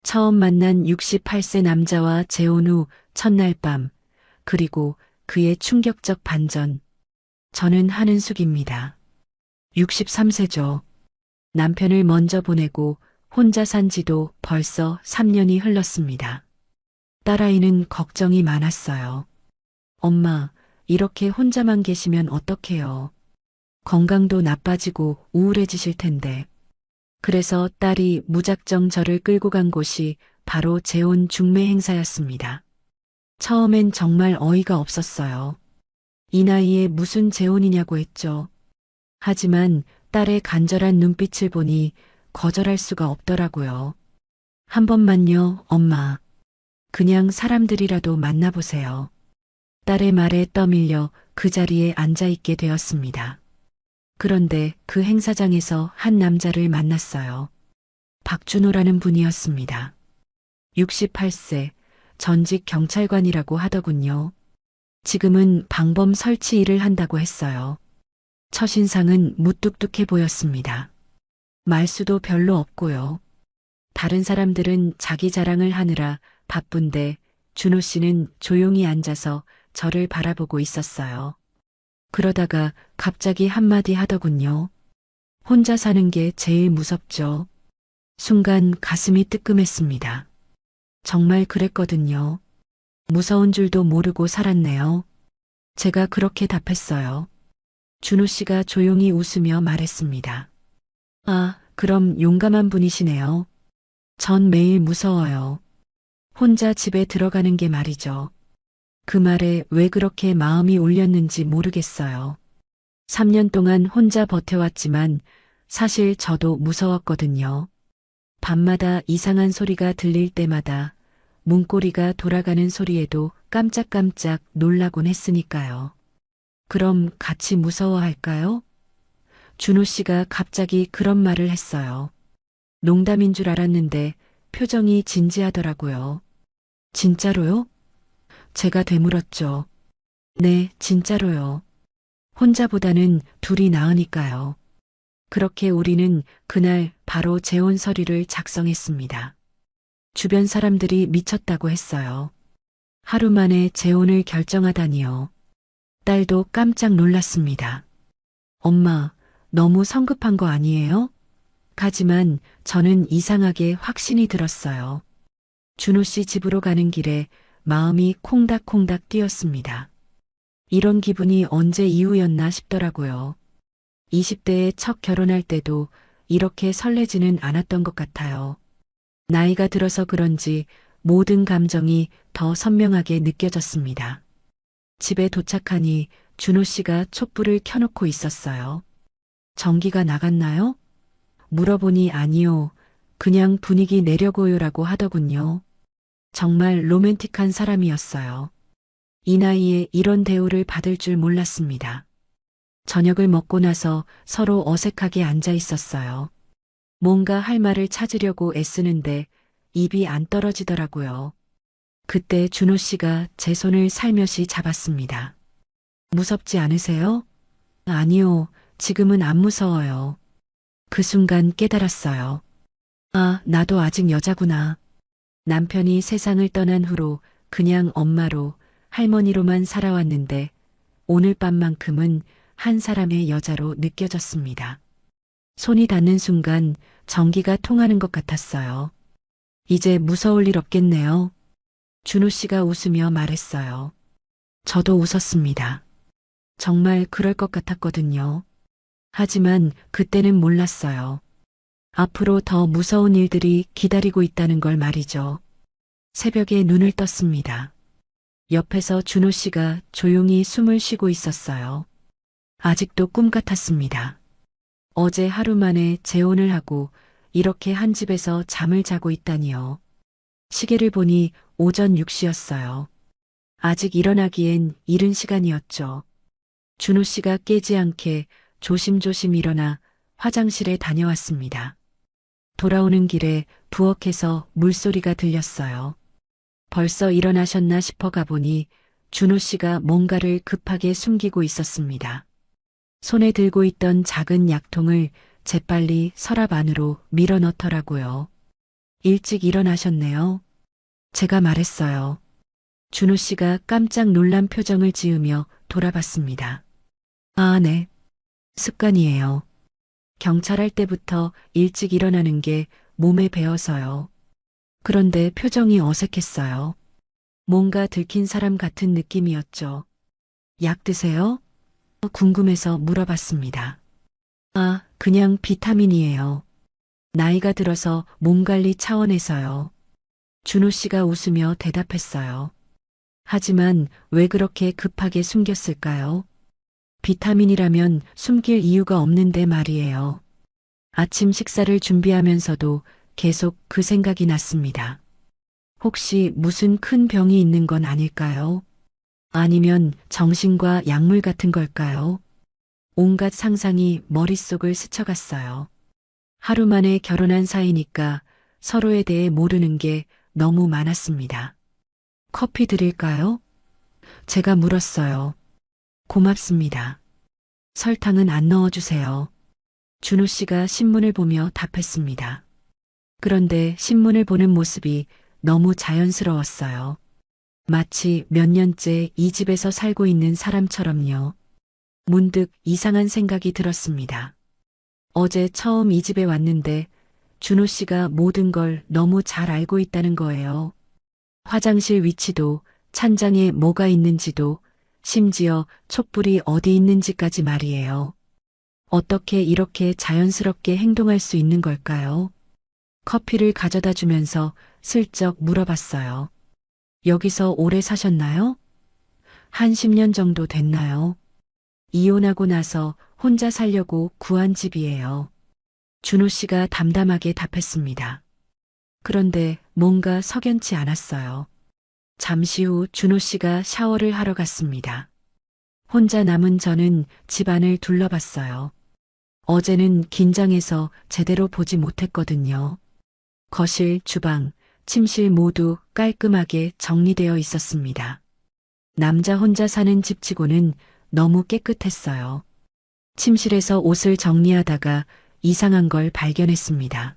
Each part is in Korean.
처음 만난 68세 남자와 재혼 후 첫날 밤, 그리고 그의 충격적 반전. 저는 한은숙입니다. 63세죠. 남편을 먼저 보내고 혼자 산 지도 벌써 3년이 흘렀습니다. 딸아이는 걱정이 많았어요. 엄마, 이렇게 혼자만 계시면 어떡해요? 건강도 나빠지고 우울해지실 텐데. 그래서 딸이 무작정 저를 끌고 간 곳이 바로 재혼 중매 행사였습니다. 처음엔 정말 어이가 없었어요. 이 나이에 무슨 재혼이냐고 했죠. 하지만 딸의 간절한 눈빛을 보니 거절할 수가 없더라고요. 한 번만요, 엄마. 그냥 사람들이라도 만나보세요. 딸의 말에 떠밀려 그 자리에 앉아 있게 되었습니다. 그런데 그 행사장에서 한 남자를 만났어요. 박준호라는 분이었습니다. 68세, 전직 경찰관이라고 하더군요. 지금은 방범 설치 일을 한다고 했어요. 첫인상은 무뚝뚝해 보였습니다. 말수도 별로 없고요. 다른 사람들은 자기 자랑을 하느라 바쁜데 준호 씨는 조용히 앉아서 저를 바라보고 있었어요. 그러다가 갑자기 한마디 하더군요. 혼자 사는 게 제일 무섭죠. 순간 가슴이 뜨끔했습니다. 정말 그랬거든요. 무서운 줄도 모르고 살았네요. 제가 그렇게 답했어요. 준호 씨가 조용히 웃으며 말했습니다. 아, 그럼 용감한 분이시네요. 전 매일 무서워요. 혼자 집에 들어가는 게 말이죠. 그 말에 왜 그렇게 마음이 울렸는지 모르겠어요. 3년 동안 혼자 버텨왔지만 사실 저도 무서웠거든요. 밤마다 이상한 소리가 들릴 때마다 문고리가 돌아가는 소리에도 깜짝깜짝 놀라곤 했으니까요. 그럼 같이 무서워할까요? 준호 씨가 갑자기 그런 말을 했어요. 농담인 줄 알았는데 표정이 진지하더라고요. 진짜로요? 제가 되물었죠. 네, 진짜로요. 혼자보다는 둘이 나으니까요. 그렇게 우리는 그날 바로 재혼 서류를 작성했습니다. 주변 사람들이 미쳤다고 했어요. 하루 만에 재혼을 결정하다니요. 딸도 깜짝 놀랐습니다. 엄마, 너무 성급한 거 아니에요? 하지만 저는 이상하게 확신이 들었어요. 준호 씨 집으로 가는 길에 마음이 콩닥콩닥 뛰었습니다. 이런 기분이 언제 이후였나 싶더라고요. 20대에 첫 결혼할 때도 이렇게 설레지는 않았던 것 같아요. 나이가 들어서 그런지 모든 감정이 더 선명하게 느껴졌습니다. 집에 도착하니 준호 씨가 촛불을 켜놓고 있었어요. 전기가 나갔나요? 물어보니 아니요. 그냥 분위기 내려고요라고 하더군요. 정말 로맨틱한 사람이었어요. 이 나이에 이런 대우를 받을 줄 몰랐습니다. 저녁을 먹고 나서 서로 어색하게 앉아 있었어요. 뭔가 할 말을 찾으려고 애쓰는데 입이 안 떨어지더라고요. 그때 준호 씨가 제 손을 살며시 잡았습니다. 무섭지 않으세요? 아니요, 지금은 안 무서워요. 그 순간 깨달았어요. 아, 나도 아직 여자구나. 남편이 세상을 떠난 후로 그냥 엄마로, 할머니로만 살아왔는데 오늘 밤만큼은 한 사람의 여자로 느껴졌습니다. 손이 닿는 순간 전기가 통하는 것 같았어요. 이제 무서울 일 없겠네요. 준호 씨가 웃으며 말했어요. 저도 웃었습니다. 정말 그럴 것 같았거든요. 하지만 그때는 몰랐어요. 앞으로 더 무서운 일들이 기다리고 있다는 걸 말이죠. 새벽에 눈을 떴습니다. 옆에서 준호 씨가 조용히 숨을 쉬고 있었어요. 아직도 꿈 같았습니다. 어제 하루 만에 재혼을 하고 이렇게 한 집에서 잠을 자고 있다니요. 시계를 보니 오전 6시였어요. 아직 일어나기엔 이른 시간이었죠. 준호 씨가 깨지 않게 조심조심 일어나 화장실에 다녀왔습니다. 돌아오는 길에 부엌에서 물소리가 들렸어요. 벌써 일어나셨나 싶어 가보니 준호 씨가 뭔가를 급하게 숨기고 있었습니다. 손에 들고 있던 작은 약통을 재빨리 서랍 안으로 밀어 넣더라고요. 일찍 일어나셨네요. 제가 말했어요. 준호 씨가 깜짝 놀란 표정을 지으며 돌아봤습니다. 아, 네. 습관이에요. 경찰할 때부터 일찍 일어나는 게 몸에 배어서요. 그런데 표정이 어색했어요. 뭔가 들킨 사람 같은 느낌이었죠. 약 드세요? 궁금해서 물어봤습니다. 아, 그냥 비타민이에요. 나이가 들어서 몸 관리 차원에서요. 준호 씨가 웃으며 대답했어요. 하지만 왜 그렇게 급하게 숨겼을까요? 비타민이라면 숨길 이유가 없는데 말이에요. 아침 식사를 준비하면서도 계속 그 생각이 났습니다. 혹시 무슨 큰 병이 있는 건 아닐까요? 아니면 정신과 약물 같은 걸까요? 온갖 상상이 머릿속을 스쳐갔어요. 하루 만에 결혼한 사이니까 서로에 대해 모르는 게 너무 많았습니다. 커피 드릴까요? 제가 물었어요. 고맙습니다. 설탕은 안 넣어주세요. 준호 씨가 신문을 보며 답했습니다. 그런데 신문을 보는 모습이 너무 자연스러웠어요. 마치 몇 년째 이 집에서 살고 있는 사람처럼요. 문득 이상한 생각이 들었습니다. 어제 처음 이 집에 왔는데 준호 씨가 모든 걸 너무 잘 알고 있다는 거예요. 화장실 위치도, 찬장에 뭐가 있는지도, 심지어 촛불이 어디 있는지까지 말이에요. 어떻게 이렇게 자연스럽게 행동할 수 있는 걸까요? 커피를 가져다 주면서 슬쩍 물어봤어요. 여기서 오래 사셨나요? 한 10년 정도 됐나요? 이혼하고 나서 혼자 살려고 구한 집이에요. 준호 씨가 담담하게 답했습니다. 그런데 뭔가 석연치 않았어요. 잠시 후 준호 씨가 샤워를 하러 갔습니다. 혼자 남은 저는 집안을 둘러봤어요. 어제는 긴장해서 제대로 보지 못했거든요. 거실, 주방, 침실 모두 깔끔하게 정리되어 있었습니다. 남자 혼자 사는 집치고는 너무 깨끗했어요. 침실에서 옷을 정리하다가 이상한 걸 발견했습니다.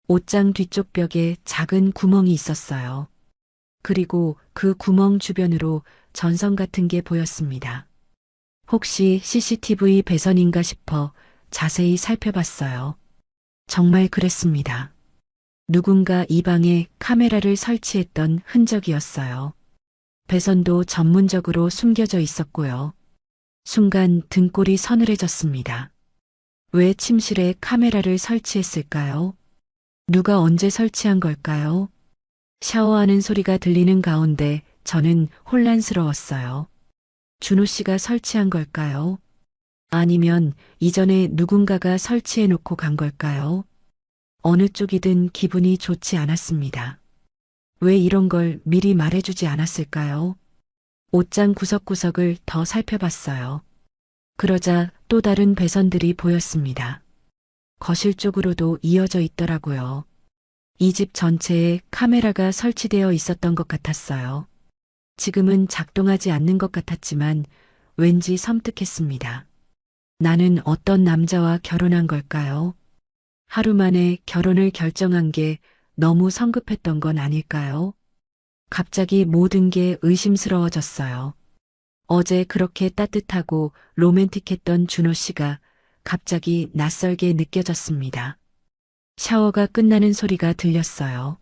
옷장 뒤쪽 벽에 작은 구멍이 있었어요. 그리고 그 구멍 주변으로 전선 같은 게 보였습니다. 혹시 CCTV 배선인가 싶어 자세히 살펴봤어요. 정말 그랬습니다. 누군가 이 방에 카메라를 설치했던 흔적이었어요. 배선도 전문적으로 숨겨져 있었고요. 순간 등골이 서늘해졌습니다. 왜 침실에 카메라를 설치했을까요? 누가 언제 설치한 걸까요? 샤워하는 소리가 들리는 가운데 저는 혼란스러웠어요. 준호 씨가 설치한 걸까요? 아니면 이전에 누군가가 설치해 놓고 간 걸까요? 어느 쪽이든 기분이 좋지 않았습니다. 왜 이런 걸 미리 말해주지 않았을까요? 옷장 구석구석을 더 살펴봤어요. 그러자 또 다른 배선들이 보였습니다. 거실 쪽으로도 이어져 있더라고요. 이 집 전체에 카메라가 설치되어 있었던 것 같았어요. 지금은 작동하지 않는 것 같았지만 왠지 섬뜩했습니다. 나는 어떤 남자와 결혼한 걸까요? 하루 만에 결혼을 결정한 게 너무 성급했던 건 아닐까요? 갑자기 모든 게 의심스러워졌어요. 어제 그렇게 따뜻하고 로맨틱했던 준호 씨가 갑자기 낯설게 느껴졌습니다. 샤워가 끝나는 소리가 들렸어요.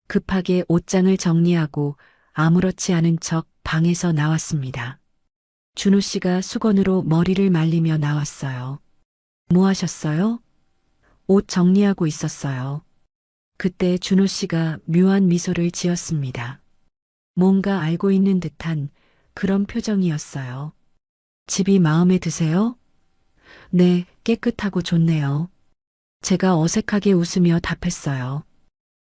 급하게 옷장을 정리하고 아무렇지 않은 척 방에서 나왔습니다. 준호 씨가 수건으로 머리를 말리며 나왔어요. 뭐 하셨어요? 옷 정리하고 있었어요. 그때 준호 씨가 묘한 미소를 지었습니다. 뭔가 알고 있는 듯한 그런 표정이었어요. 집이 마음에 드세요? 네, 깨끗하고 좋네요. 제가 어색하게 웃으며 답했어요.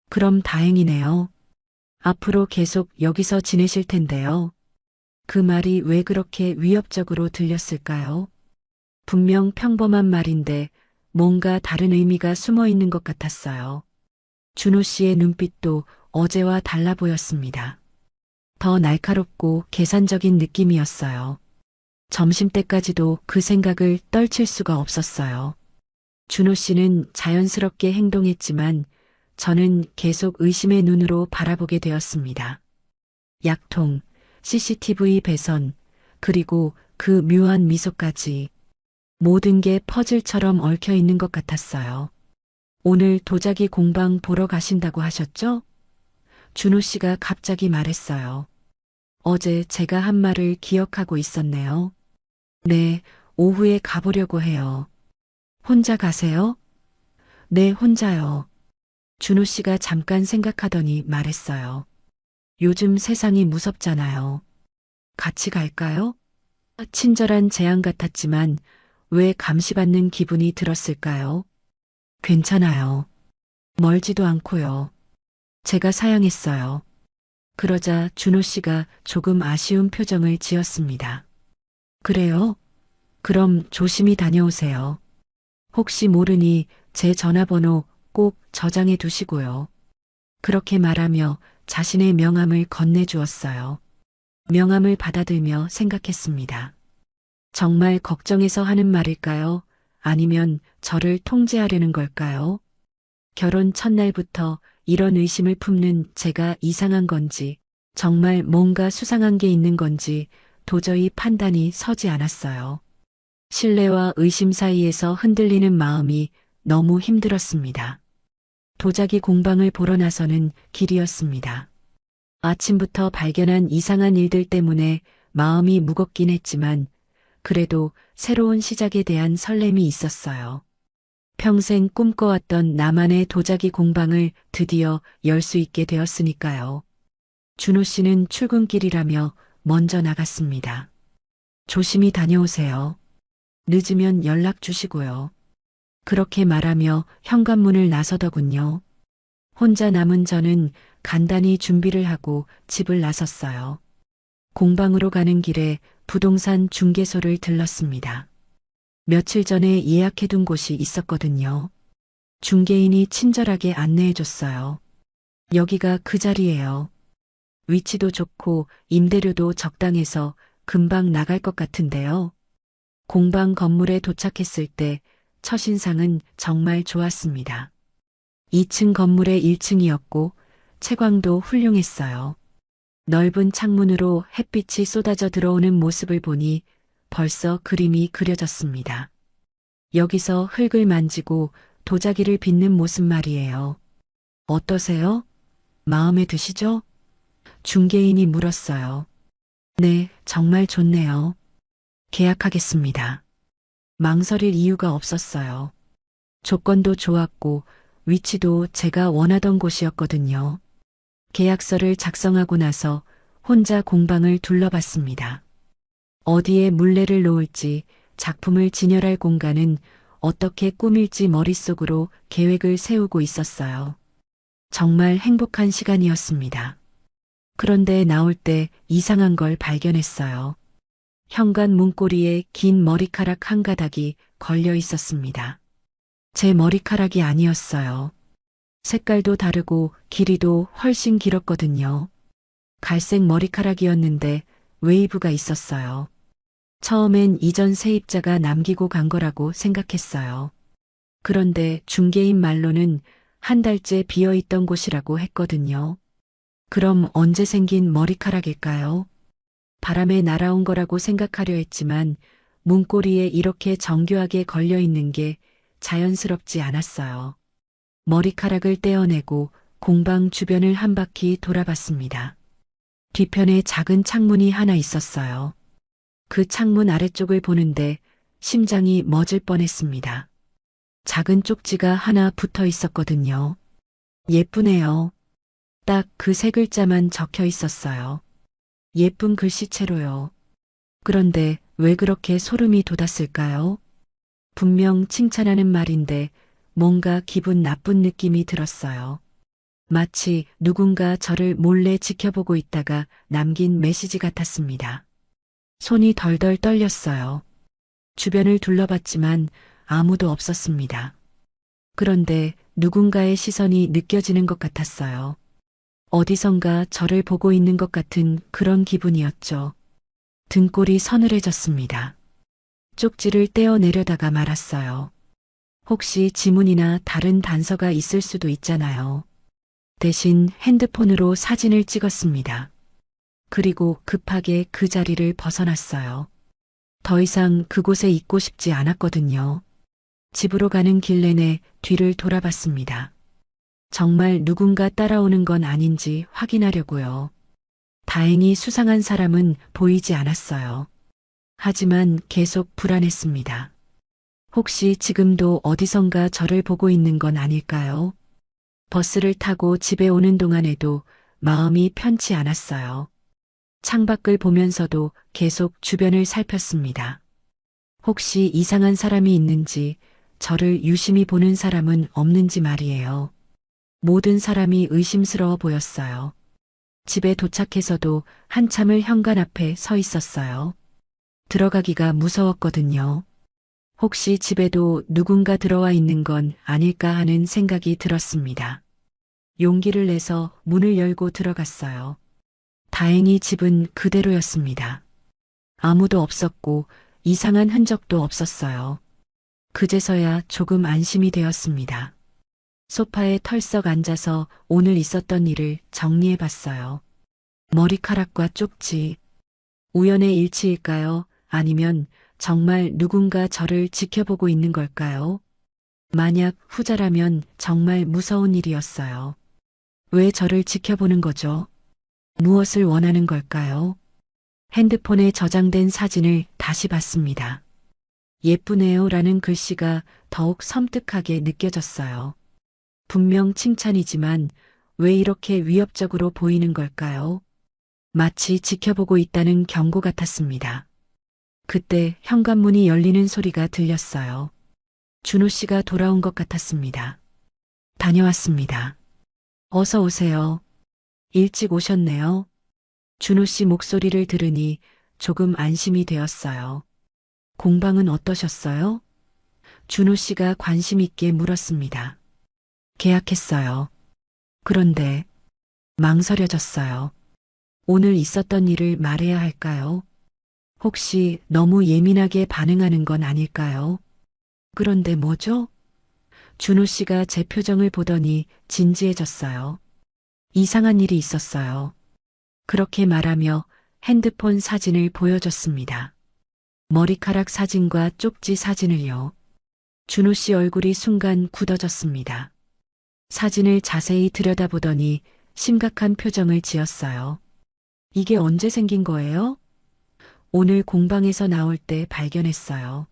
그럼 다행이네요. 앞으로 계속 여기서 지내실 텐데요. 그 말이 왜 그렇게 위협적으로 들렸을까요? 분명 평범한 말인데 뭔가 다른 의미가 숨어 있는 것 같았어요. 준호 씨의 눈빛도 어제와 달라 보였습니다. 더 날카롭고 계산적인 느낌이었어요. 점심때까지도 그 생각을 떨칠 수가 없었어요. 준호 씨는 자연스럽게 행동했지만 저는 계속 의심의 눈으로 바라보게 되었습니다. 약통, CCTV 배선, 그리고 그 묘한 미소까지 모든 게 퍼즐처럼 얽혀 있는 것 같았어요. 오늘 도자기 공방 보러 가신다고 하셨죠? 준호 씨가 갑자기 말했어요. 어제 제가 한 말을 기억하고 있었네요. 네, 오후에 가보려고 해요. 혼자 가세요? 네, 혼자요. 준호 씨가 잠깐 생각하더니 말했어요. 요즘 세상이 무섭잖아요. 같이 갈까요? 친절한 제안 같았지만 왜 감시받는 기분이 들었을까요? 괜찮아요. 멀지도 않고요. 제가 사양했어요. 그러자 준호 씨가 조금 아쉬운 표정을 지었습니다. 그래요? 그럼 조심히 다녀오세요. 혹시 모르니 제 전화번호 꼭 저장해 두시고요. 그렇게 말하며 자신의 명함을 건네주었어요. 명함을 받아들며 생각했습니다. 정말 걱정해서 하는 말일까요? 아니면 저를 통제하려는 걸까요? 결혼 첫날부터 이런 의심을 품는 제가 이상한 건지, 정말 뭔가 수상한 게 있는 건지 도저히 판단이 서지 않았어요. 신뢰와 의심 사이에서 흔들리는 마음이 너무 힘들었습니다. 도자기 공방을 보러 나서는 길이었습니다. 아침부터 발견한 이상한 일들 때문에 마음이 무겁긴 했지만 그래도 새로운 시작에 대한 설렘이 있었어요. 평생 꿈꿔왔던 나만의 도자기 공방을 드디어 열 수 있게 되었으니까요. 준호 씨는 출근길이라며 먼저 나갔습니다. 조심히 다녀오세요. 늦으면 연락 주시고요. 그렇게 말하며 현관문을 나서더군요. 혼자 남은 저는 간단히 준비를 하고 집을 나섰어요. 공방으로 가는 길에 부동산 중개소를 들렀습니다. 며칠 전에 예약해둔 곳이 있었거든요. 중개인이 친절하게 안내해줬어요. 여기가 그 자리예요. 위치도 좋고 임대료도 적당해서 금방 나갈 것 같은데요. 공방 건물에 도착했을 때 첫인상은 정말 좋았습니다. 2층 건물의 1층이었고 채광도 훌륭했어요. 넓은 창문으로 햇빛이 쏟아져 들어오는 모습을 보니 벌써 그림이 그려졌습니다. 여기서 흙을 만지고 도자기를 빚는 모습 말이에요. 어떠세요? 마음에 드시죠? 중개인이 물었어요. 네, 정말 좋네요. 계약하겠습니다. 망설일 이유가 없었어요. 조건도 좋았고 위치도 제가 원하던 곳이었거든요. 계약서를 작성하고 나서 혼자 공방을 둘러봤습니다. 어디에 물레를 놓을지, 작품을 진열할 공간은 어떻게 꾸밀지 머릿속으로 계획을 세우고 있었어요. 정말 행복한 시간이었습니다. 그런데 나올 때 이상한 걸 발견했어요. 현관 문고리에 긴 머리카락 한 가닥이 걸려 있었습니다. 제 머리카락이 아니었어요. 색깔도 다르고 길이도 훨씬 길었거든요. 갈색 머리카락이었는데 웨이브가 있었어요. 처음엔 이전 세입자가 남기고 간 거라고 생각했어요. 그런데 중개인 말로는 한 달째 비어있던 곳이라고 했거든요. 그럼 언제 생긴 머리카락일까요? 바람에 날아온 거라고 생각하려 했지만 문고리에 이렇게 정교하게 걸려 있는 게 자연스럽지 않았어요. 머리카락을 떼어내고 공방 주변을 한 바퀴 돌아봤습니다. 뒤편에 작은 창문이 하나 있었어요. 그 창문 아래쪽을 보는데 심장이 멎을 뻔했습니다. 작은 쪽지가 하나 붙어 있었거든요. 예쁘네요. 딱 그 세 글자만 적혀 있었어요. 예쁜 글씨체로요. 그런데 왜 그렇게 소름이 돋았을까요? 분명 칭찬하는 말인데 뭔가 기분 나쁜 느낌이 들었어요. 마치 누군가 저를 몰래 지켜보고 있다가 남긴 메시지 같았습니다. 손이 덜덜 떨렸어요. 주변을 둘러봤지만 아무도 없었습니다. 그런데 누군가의 시선이 느껴지는 것 같았어요. 어디선가 저를 보고 있는 것 같은 그런 기분이었죠. 등골이 서늘해졌습니다. 쪽지를 떼어내려다가 말았어요. 혹시 지문이나 다른 단서가 있을 수도 있잖아요. 대신 핸드폰으로 사진을 찍었습니다. 그리고 급하게 그 자리를 벗어났어요. 더 이상 그곳에 있고 싶지 않았거든요. 집으로 가는 길 내내 뒤를 돌아봤습니다. 정말 누군가 따라오는 건 아닌지 확인하려고요. 다행히 수상한 사람은 보이지 않았어요. 하지만 계속 불안했습니다. 혹시 지금도 어디선가 저를 보고 있는 건 아닐까요? 버스를 타고 집에 오는 동안에도 마음이 편치 않았어요. 창밖을 보면서도 계속 주변을 살폈습니다. 혹시 이상한 사람이 있는지, 저를 유심히 보는 사람은 없는지 말이에요. 모든 사람이 의심스러워 보였어요. 집에 도착해서도 한참을 현관 앞에 서 있었어요. 들어가기가 무서웠거든요. 혹시 집에도 누군가 들어와 있는 건 아닐까 하는 생각이 들었습니다. 용기를 내서 문을 열고 들어갔어요. 다행히 집은 그대로였습니다. 아무도 없었고 이상한 흔적도 없었어요. 그제서야 조금 안심이 되었습니다. 소파에 털썩 앉아서 오늘 있었던 일을 정리해 봤어요. 머리카락과 쪽지. 우연의 일치일까요? 아니면 정말 누군가 저를 지켜보고 있는 걸까요? 만약 후자라면 정말 무서운 일이었어요. 왜 저를 지켜보는 거죠? 무엇을 원하는 걸까요? 핸드폰에 저장된 사진을 다시 봤습니다. 예쁘네요 라는 글씨가 더욱 섬뜩하게 느껴졌어요. 분명 칭찬이지만 왜 이렇게 위협적으로 보이는 걸까요? 마치 지켜보고 있다는 경고 같았습니다. 그때 현관문이 열리는 소리가 들렸어요. 준호 씨가 돌아온 것 같았습니다. 다녀왔습니다. 어서 오세요. 일찍 오셨네요. 준호 씨 목소리를 들으니 조금 안심이 되었어요. 공방은 어떠셨어요? 준호 씨가 관심 있게 물었습니다. 계약했어요. 그런데 망설여졌어요. 오늘 있었던 일을 말해야 할까요? 혹시 너무 예민하게 반응하는 건 아닐까요? 그런데 뭐죠? 준호 씨가 제 표정을 보더니 진지해졌어요. 이상한 일이 있었어요. 그렇게 말하며 핸드폰 사진을 보여줬습니다. 머리카락 사진과 쪽지 사진을요. 준호 씨 얼굴이 순간 굳어졌습니다. 사진을 자세히 들여다보더니 심각한 표정을 지었어요. 이게 언제 생긴 거예요? 오늘 공방에서 나올 때 발견했어요.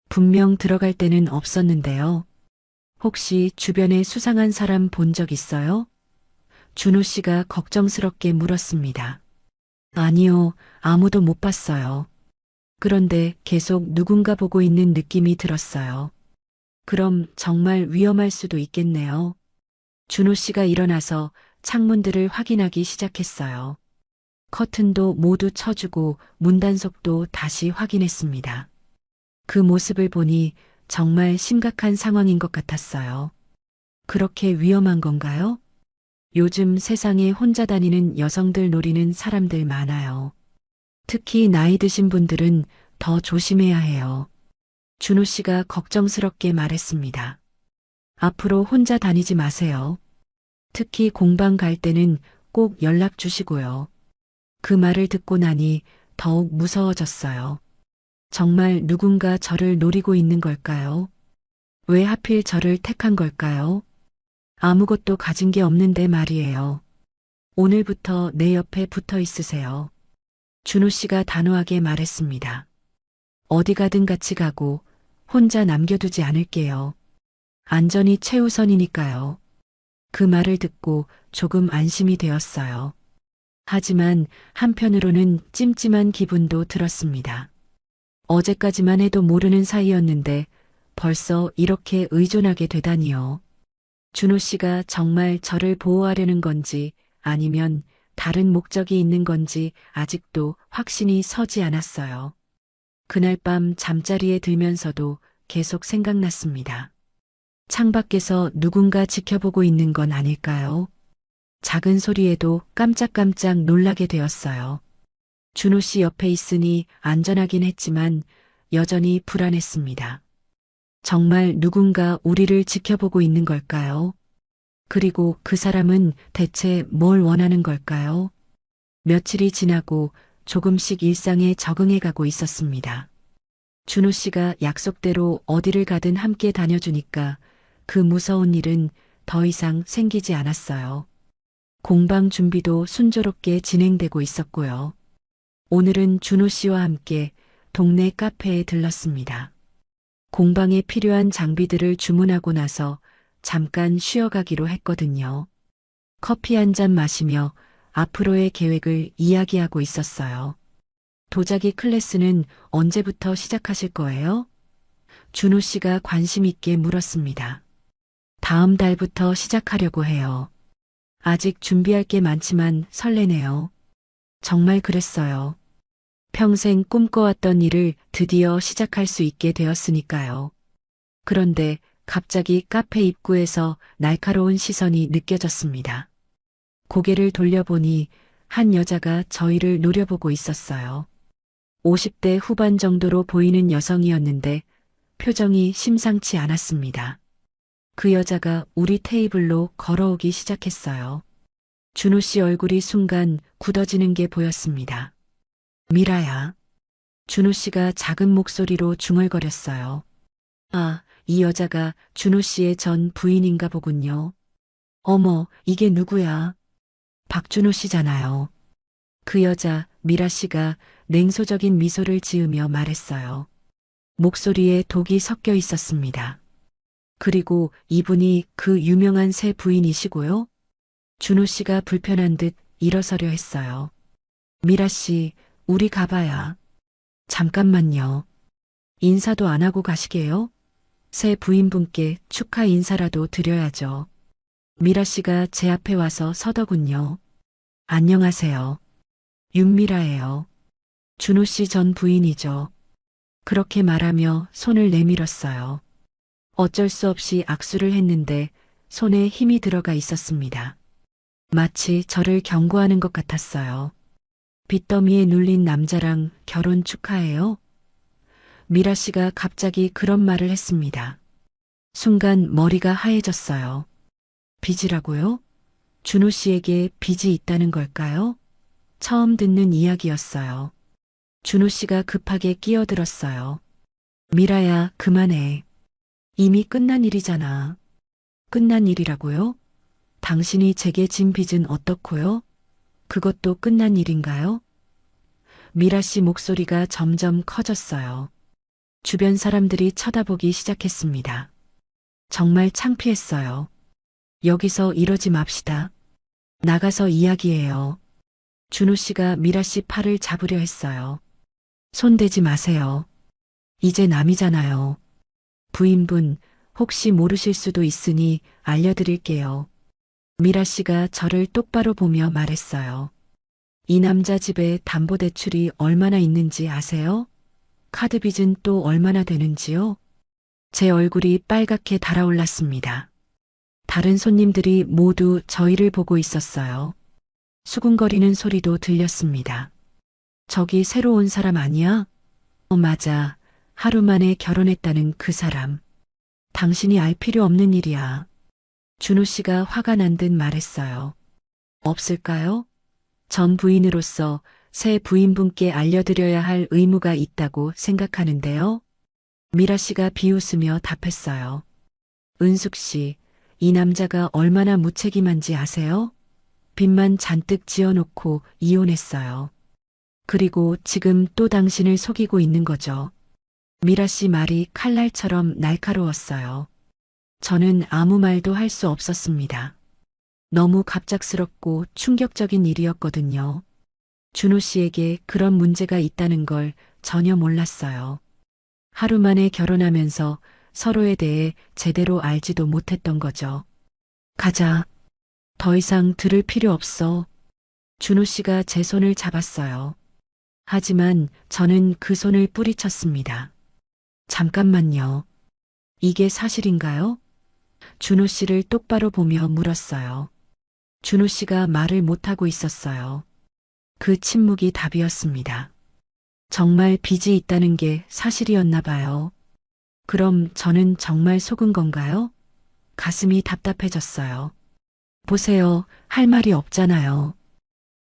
분명 들어갈 때는 없었는데요. 혹시 주변에 수상한 사람 본 적 있어요? 준호 씨가 걱정스럽게 물었습니다. 아니요, 아무도 못 봤어요. 그런데 계속 누군가 보고 있는 느낌이 들었어요. 그럼 정말 위험할 수도 있겠네요. 준호 씨가 일어나서 창문들을 확인하기 시작했어요. 커튼도 모두 쳐주고 문단속도 다시 확인했습니다. 그 모습을 보니 정말 심각한 상황인 것 같았어요. 그렇게 위험한 건가요? 요즘 세상에 혼자 다니는 여성들 노리는 사람들 많아요. 특히 나이 드신 분들은 더 조심해야 해요. 준호 씨가 걱정스럽게 말했습니다. 앞으로 혼자 다니지 마세요. 특히 공방 갈 때는 꼭 연락 주시고요. 그 말을 듣고 나니 더욱 무서워졌어요. 정말 누군가 저를 노리고 있는 걸까요? 왜 하필 저를 택한 걸까요? 아무것도 가진 게 없는데 말이에요. 오늘부터 내 옆에 붙어 있으세요. 준호 씨가 단호하게 말했습니다. 어디 가든 같이 가고 혼자 남겨두지 않을게요. 안전이 최우선이니까요. 그 말을 듣고 조금 안심이 되었어요. 하지만 한편으로는 찜찜한 기분도 들었습니다. 어제까지만 해도 모르는 사이였는데 벌써 이렇게 의존하게 되다니요. 준호 씨가 정말 저를 보호하려는 건지 아니면 다른 목적이 있는 건지 아직도 확신이 서지 않았어요. 그날 밤 잠자리에 들면서도 계속 생각났습니다. 창밖에서 누군가 지켜보고 있는 건 아닐까요? 작은 소리에도 깜짝깜짝 놀라게 되었어요. 준호 씨 옆에 있으니 안전하긴 했지만 여전히 불안했습니다. 정말 누군가 우리를 지켜보고 있는 걸까요? 그리고 그 사람은 대체 뭘 원하는 걸까요? 며칠이 지나고 조금씩 일상에 적응해 가고 있었습니다. 준호 씨가 약속대로 어디를 가든 함께 다녀주니까 그 무서운 일은 더 이상 생기지 않았어요. 공방 준비도 순조롭게 진행되고 있었고요. 오늘은 준호 씨와 함께 동네 카페에 들렀습니다. 공방에 필요한 장비들을 주문하고 나서 잠깐 쉬어가기로 했거든요. 커피 한 잔 마시며 앞으로의 계획을 이야기하고 있었어요. 도자기 클래스는 언제부터 시작하실 거예요? 준호 씨가 관심 있게 물었습니다. 다음 달부터 시작하려고 해요. 아직 준비할 게 많지만 설레네요. 정말 그랬어요. 평생 꿈꿔왔던 일을 드디어 시작할 수 있게 되었으니까요. 그런데 갑자기 카페 입구에서 날카로운 시선이 느껴졌습니다. 고개를 돌려보니 한 여자가 저희를 노려보고 있었어요. 50대 후반 정도로 보이는 여성이었는데 표정이 심상치 않았습니다. 그 여자가 우리 테이블로 걸어오기 시작했어요. 준호 씨 얼굴이 순간 굳어지는 게 보였습니다. 미라야. 준호 씨가 작은 목소리로 중얼거렸어요. 아, 이 여자가 준호 씨의 전 부인인가 보군요. 어머, 이게 누구야? 박준호 씨잖아요. 그 여자, 미라 씨가 냉소적인 미소를 지으며 말했어요. 목소리에 독이 섞여 있었습니다. 그리고 이분이 그 유명한 새 부인이시고요. 준호 씨가 불편한 듯 일어서려 했어요. 미라 씨, 우리 가봐야. 잠깐만요. 인사도 안 하고 가시게요? 새 부인분께 축하 인사라도 드려야죠. 미라 씨가 제 앞에 와서 서더군요. 안녕하세요. 윤미라예요. 준호 씨 전 부인이죠. 그렇게 말하며 손을 내밀었어요. 어쩔 수 없이 악수를 했는데 손에 힘이 들어가 있었습니다. 마치 저를 경고하는 것 같았어요. 빚더미에 눌린 남자랑 결혼 축하해요? 미라 씨가 갑자기 그런 말을 했습니다. 순간 머리가 하얘졌어요. 빚이라고요? 준호 씨에게 빚이 있다는 걸까요? 처음 듣는 이야기였어요. 준호 씨가 급하게 끼어들었어요. 미라야, 그만해. 이미 끝난 일이잖아. 끝난 일이라고요? 당신이 제게 진 빚은 어떻고요? 그것도 끝난 일인가요? 미라 씨 목소리가 점점 커졌어요. 주변 사람들이 쳐다보기 시작했습니다. 정말 창피했어요. 여기서 이러지 맙시다. 나가서 이야기해요. 준호 씨가 미라 씨 팔을 잡으려 했어요. 손대지 마세요. 이제 남이잖아요. 부인분, 혹시 모르실 수도 있으니 알려드릴게요. 미라 씨가 저를 똑바로 보며 말했어요. 이 남자 집에 담보대출이 얼마나 있는지 아세요? 카드빚은 또 얼마나 되는지요? 제 얼굴이 빨갛게 달아올랐습니다. 다른 손님들이 모두 저희를 보고 있었어요. 수군거리는 소리도 들렸습니다. 저기 새로 온 사람 아니야? 맞아. 하루 만에 결혼했다는 그 사람. 당신이 알 필요 없는 일이야. 준호 씨가 화가 난 듯 말했어요. 없을까요? 전 부인으로서 새 부인분께 알려드려야 할 의무가 있다고 생각하는데요. 미라 씨가 비웃으며 답했어요. 은숙 씨, 이 남자가 얼마나 무책임한지 아세요? 빚만 잔뜩 지어놓고 이혼했어요. 그리고 지금 또 당신을 속이고 있는 거죠. 미라 씨 말이 칼날처럼 날카로웠어요. 저는 아무 말도 할 수 없었습니다. 너무 갑작스럽고 충격적인 일이었거든요. 준호 씨에게 그런 문제가 있다는 걸 전혀 몰랐어요. 하루 만에 결혼하면서 서로에 대해 제대로 알지도 못했던 거죠. 가자. 더 이상 들을 필요 없어. 준호 씨가 제 손을 잡았어요. 하지만 저는 그 손을 뿌리쳤습니다. 잠깐만요. 이게 사실인가요? 준호 씨를 똑바로 보며 물었어요. 준호 씨가 말을 못하고 있었어요. 그 침묵이 답이었습니다. 정말 빚이 있다는 게 사실이었나 봐요. 그럼 저는 정말 속은 건가요? 가슴이 답답해졌어요. 보세요. 할 말이 없잖아요.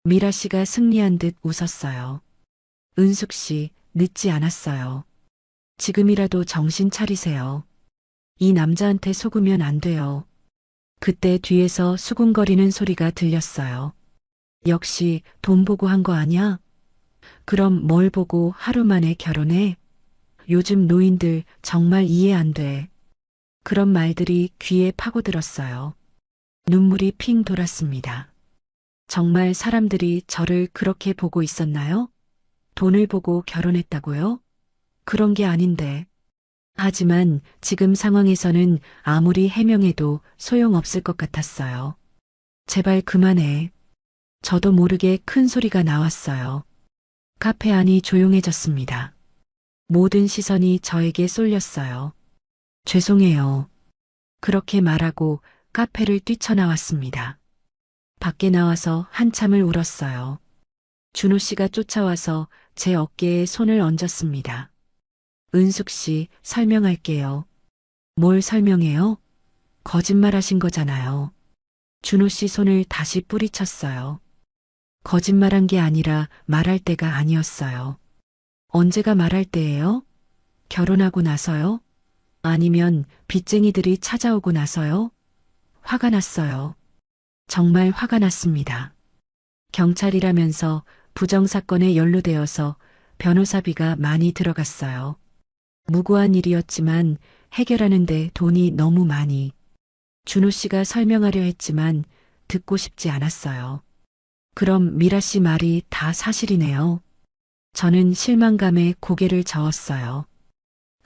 미라 씨가 승리한 듯 웃었어요. 은숙 씨, 늦지 않았어요. 지금이라도 정신 차리세요. 이 남자한테 속으면 안 돼요. 그때 뒤에서 수군거리는 소리가 들렸어요. 역시 돈 보고 한 거 아니야? 그럼 뭘 보고 하루 만에 결혼해? 요즘 노인들 정말 이해 안 돼. 그런 말들이 귀에 파고들었어요. 눈물이 핑 돌았습니다. 정말 사람들이 저를 그렇게 보고 있었나요? 돈을 보고 결혼했다고요? 그런 게 아닌데. 하지만 지금 상황에서는 아무리 해명해도 소용없을 것 같았어요. 제발 그만해. 저도 모르게 큰 소리가 나왔어요. 카페 안이 조용해졌습니다. 모든 시선이 저에게 쏠렸어요. 죄송해요. 그렇게 말하고 카페를 뛰쳐나왔습니다. 밖에 나와서 한참을 울었어요. 준호 씨가 쫓아와서 제 어깨에 손을 얹었습니다. 은숙 씨, 설명할게요. 뭘 설명해요? 거짓말하신 거잖아요. 준호 씨 손을 다시 뿌리쳤어요. 거짓말한 게 아니라 말할 때가 아니었어요. 언제가 말할 때예요? 결혼하고 나서요? 아니면 빚쟁이들이 찾아오고 나서요? 화가 났어요. 정말 화가 났습니다. 경찰이라면서 부정사건에 연루되어서 변호사비가 많이 들어갔어요. 무고한 일이었지만 해결하는데 돈이 너무 많이. 준호 씨가 설명하려 했지만 듣고 싶지 않았어요. 그럼 미라 씨 말이 다 사실이네요. 저는 실망감에 고개를 저었어요.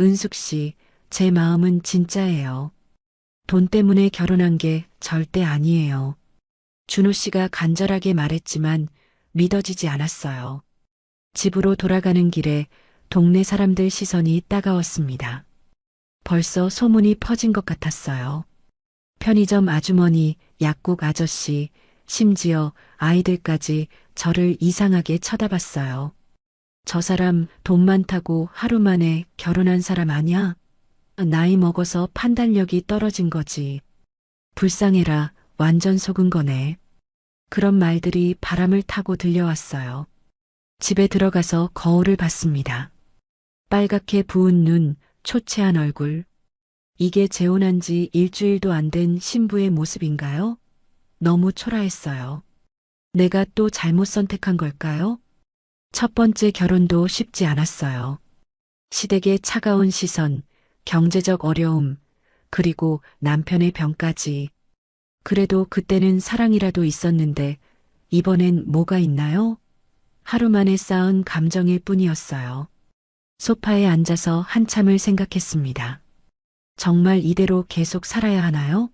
은숙 씨, 제 마음은 진짜예요. 돈 때문에 결혼한 게 절대 아니에요. 준호 씨가 간절하게 말했지만 믿어지지 않았어요. 집으로 돌아가는 길에 동네 사람들 시선이 따가웠습니다. 벌써 소문이 퍼진 것 같았어요. 편의점 아주머니, 약국 아저씨, 심지어 아이들까지 저를 이상하게 쳐다봤어요. 저 사람 돈 많다고 하루 만에 결혼한 사람 아니야? 나이 먹어서 판단력이 떨어진 거지. 불쌍해라, 완전 속은 거네. 그런 말들이 바람을 타고 들려왔어요. 집에 들어가서 거울을 봤습니다. 빨갛게 부은 눈, 초췌한 얼굴. 이게 재혼한 지 일주일도 안 된 신부의 모습인가요? 너무 초라했어요. 내가 또 잘못 선택한 걸까요? 첫 번째 결혼도 쉽지 않았어요. 시댁의 차가운 시선, 경제적 어려움, 그리고 남편의 병까지. 그래도 그때는 사랑이라도 있었는데 이번엔 뭐가 있나요? 하루 만에 쌓은 감정일 뿐이었어요. 소파에 앉아서 한참을 생각했습니다. 정말 이대로 계속 살아야 하나요?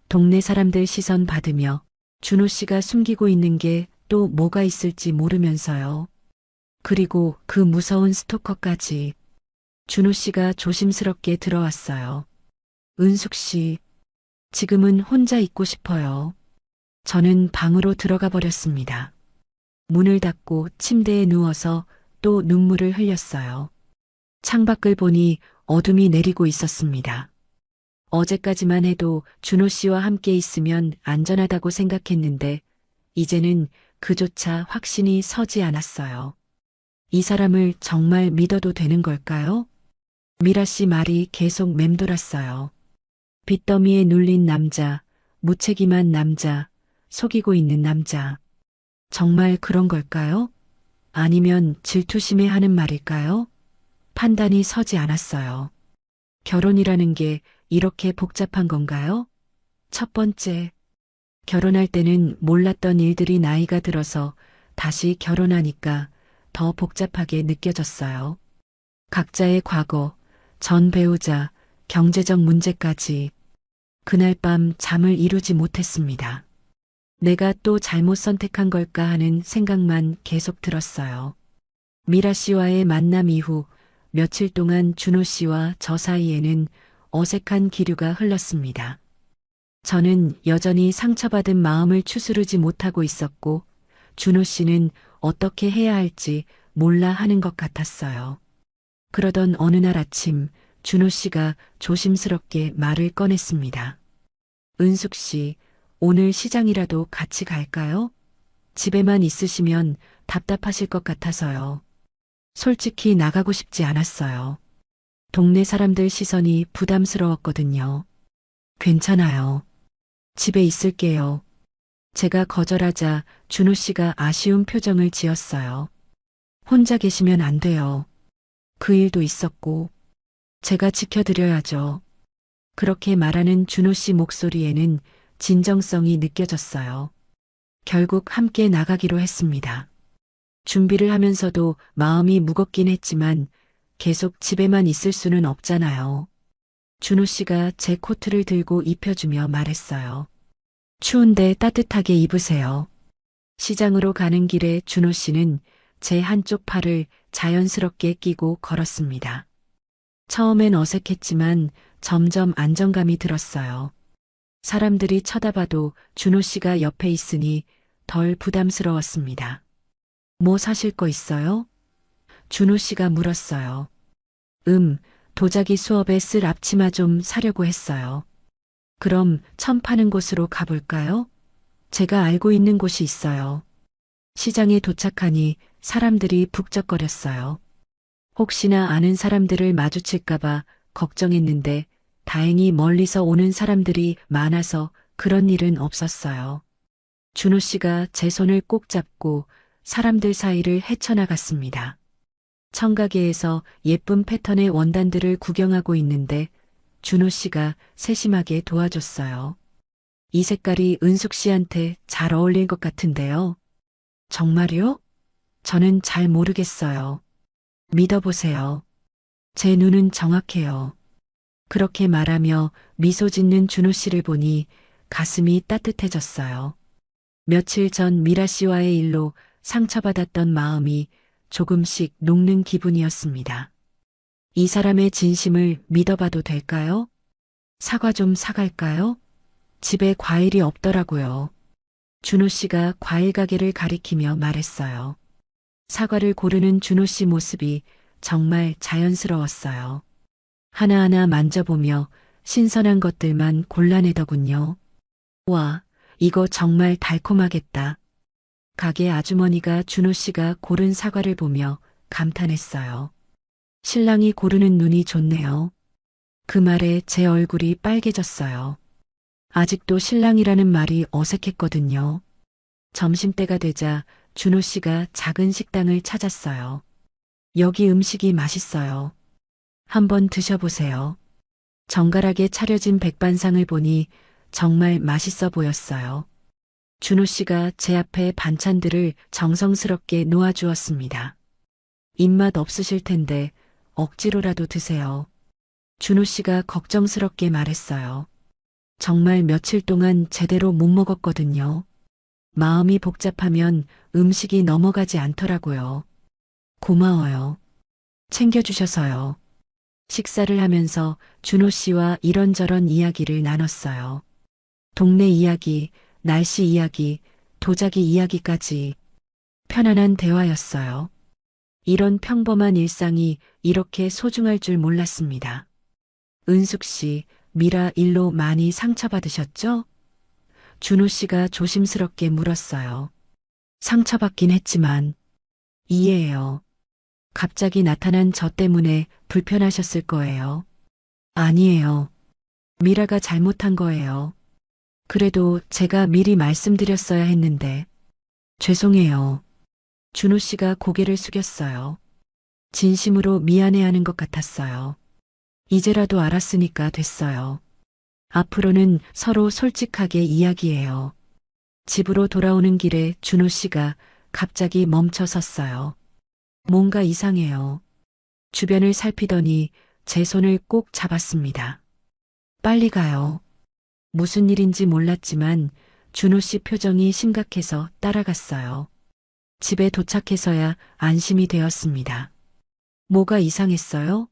동네 사람들 시선 받으며 준호 씨가 숨기고 있는 게 또 뭐가 있을지 모르면서요. 그리고 그 무서운 스토커까지. 준호 씨가 조심스럽게 들어왔어요. 은숙 씨, 지금은 혼자 있고 싶어요. 저는 방으로 들어가 버렸습니다. 문을 닫고 침대에 누워서 또 눈물을 흘렸어요. 창밖을 보니 어둠이 내리고 있었습니다. 어제까지만 해도 준호 씨와 함께 있으면 안전하다고 생각했는데 이제는 그조차 확신이 서지 않았어요. 이 사람을 정말 믿어도 되는 걸까요? 미라 씨 말이 계속 맴돌았어요. 빚더미에 눌린 남자, 무책임한 남자, 속이고 있는 남자. 정말 그런 걸까요? 아니면 질투심에 하는 말일까요? 판단이 서지 않았어요. 결혼이라는 게 이렇게 복잡한 건가요? 첫 번째, 결혼할 때는 몰랐던 일들이 나이가 들어서 다시 결혼하니까 더 복잡하게 느껴졌어요. 각자의 과거, 전 배우자, 경제적 문제까지. 그날 밤 잠을 이루지 못했습니다. 내가 또 잘못 선택한 걸까 하는 생각만 계속 들었어요. 미라 씨와의 만남 이후 며칠 동안 준호 씨와 저 사이에는 어색한 기류가 흘렀습니다. 저는 여전히 상처받은 마음을 추스르지 못하고 있었고 준호 씨는 어떻게 해야 할지 몰라 하는 것 같았어요. 그러던 어느 날 아침 준호 씨가 조심스럽게 말을 꺼냈습니다. 은숙 씨, 오늘 시장이라도 같이 갈까요? 집에만 있으시면 답답하실 것 같아서요. 솔직히 나가고 싶지 않았어요. 동네 사람들 시선이 부담스러웠거든요. 괜찮아요. 집에 있을게요. 제가 거절하자 준호 씨가 아쉬운 표정을 지었어요. 혼자 계시면 안 돼요. 그 일도 있었고, 제가 지켜드려야죠. 그렇게 말하는 준호 씨 목소리에는 진정성이 느껴졌어요. 결국 함께 나가기로 했습니다. 준비를 하면서도 마음이 무겁긴 했지만 계속 집에만 있을 수는 없잖아요. 준호 씨가 제 코트를 들고 입혀주며 말했어요. 추운데 따뜻하게 입으세요. 시장으로 가는 길에 준호 씨는 제 한쪽 팔을 자연스럽게 끼고 걸었습니다. 처음엔 어색했지만 점점 안정감이 들었어요. 사람들이 쳐다봐도 준호 씨가 옆에 있으니 덜 부담스러웠습니다. 뭐 사실 거 있어요? 준호 씨가 물었어요. 도자기 수업에 쓸 앞치마 좀 사려고 했어요. 그럼 천 파는 곳으로 가볼까요? 제가 알고 있는 곳이 있어요. 시장에 도착하니 사람들이 북적거렸어요. 혹시나 아는 사람들을 마주칠까봐 걱정했는데 다행히 멀리서 오는 사람들이 많아서 그런 일은 없었어요. 준호 씨가 제 손을 꼭 잡고 사람들 사이를 헤쳐나갔습니다. 청가게에서 예쁜 패턴의 원단들을 구경하고 있는데 준호 씨가 세심하게 도와줬어요. 이 색깔이 은숙 씨한테 잘 어울릴 것 같은데요. 정말요? 저는 잘 모르겠어요. 믿어보세요. 제 눈은 정확해요. 그렇게 말하며 미소 짓는 준호 씨를 보니 가슴이 따뜻해졌어요. 며칠 전 미라 씨와의 일로 상처받았던 마음이 조금씩 녹는 기분이었습니다. 이 사람의 진심을 믿어봐도 될까요? 사과 좀 사갈까요? 집에 과일이 없더라고요. 준호 씨가 과일 가게를 가리키며 말했어요. 사과를 고르는 준호 씨 모습이 정말 자연스러웠어요. 하나하나 만져보며 신선한 것들만 골라내더군요. 와, 이거 정말 달콤하겠다. 가게 아주머니가 준호 씨가 고른 사과를 보며 감탄했어요. 신랑이 고르는 눈이 좋네요. 그 말에 제 얼굴이 빨개졌어요. 아직도 신랑이라는 말이 어색했거든요. 점심때가 되자 준호 씨가 작은 식당을 찾았어요. 여기 음식이 맛있어요. 한번 드셔보세요. 정갈하게 차려진 백반상을 보니 정말 맛있어 보였어요. 준호 씨가 제 앞에 반찬들을 정성스럽게 놓아주었습니다. 입맛 없으실 텐데 억지로라도 드세요. 준호 씨가 걱정스럽게 말했어요. 정말 며칠 동안 제대로 못 먹었거든요. 마음이 복잡하면 음식이 넘어가지 않더라고요. 고마워요. 챙겨주셔서요. 식사를 하면서 준호 씨와 이런저런 이야기를 나눴어요. 동네 이야기, 날씨 이야기, 도자기 이야기까지 편안한 대화였어요. 이런 평범한 일상이 이렇게 소중할 줄 몰랐습니다. 은숙 씨, 미라 일로 많이 상처받으셨죠? 준호 씨가 조심스럽게 물었어요. 상처받긴 했지만 이해해요. 갑자기 나타난 저 때문에 불편하셨을 거예요. 아니에요. 미라가 잘못한 거예요. 그래도 제가 미리 말씀드렸어야 했는데 죄송해요. 준호 씨가 고개를 숙였어요. 진심으로 미안해하는 것 같았어요. 이제라도 알았으니까 됐어요. 앞으로는 서로 솔직하게 이야기해요. 집으로 돌아오는 길에 준호 씨가 갑자기 멈춰 섰어요. 뭔가 이상해요. 주변을 살피더니 제 손을 꼭 잡았습니다. 빨리 가요. 무슨 일인지 몰랐지만 준호 씨 표정이 심각해서 따라갔어요. 집에 도착해서야 안심이 되었습니다. 뭐가 이상했어요?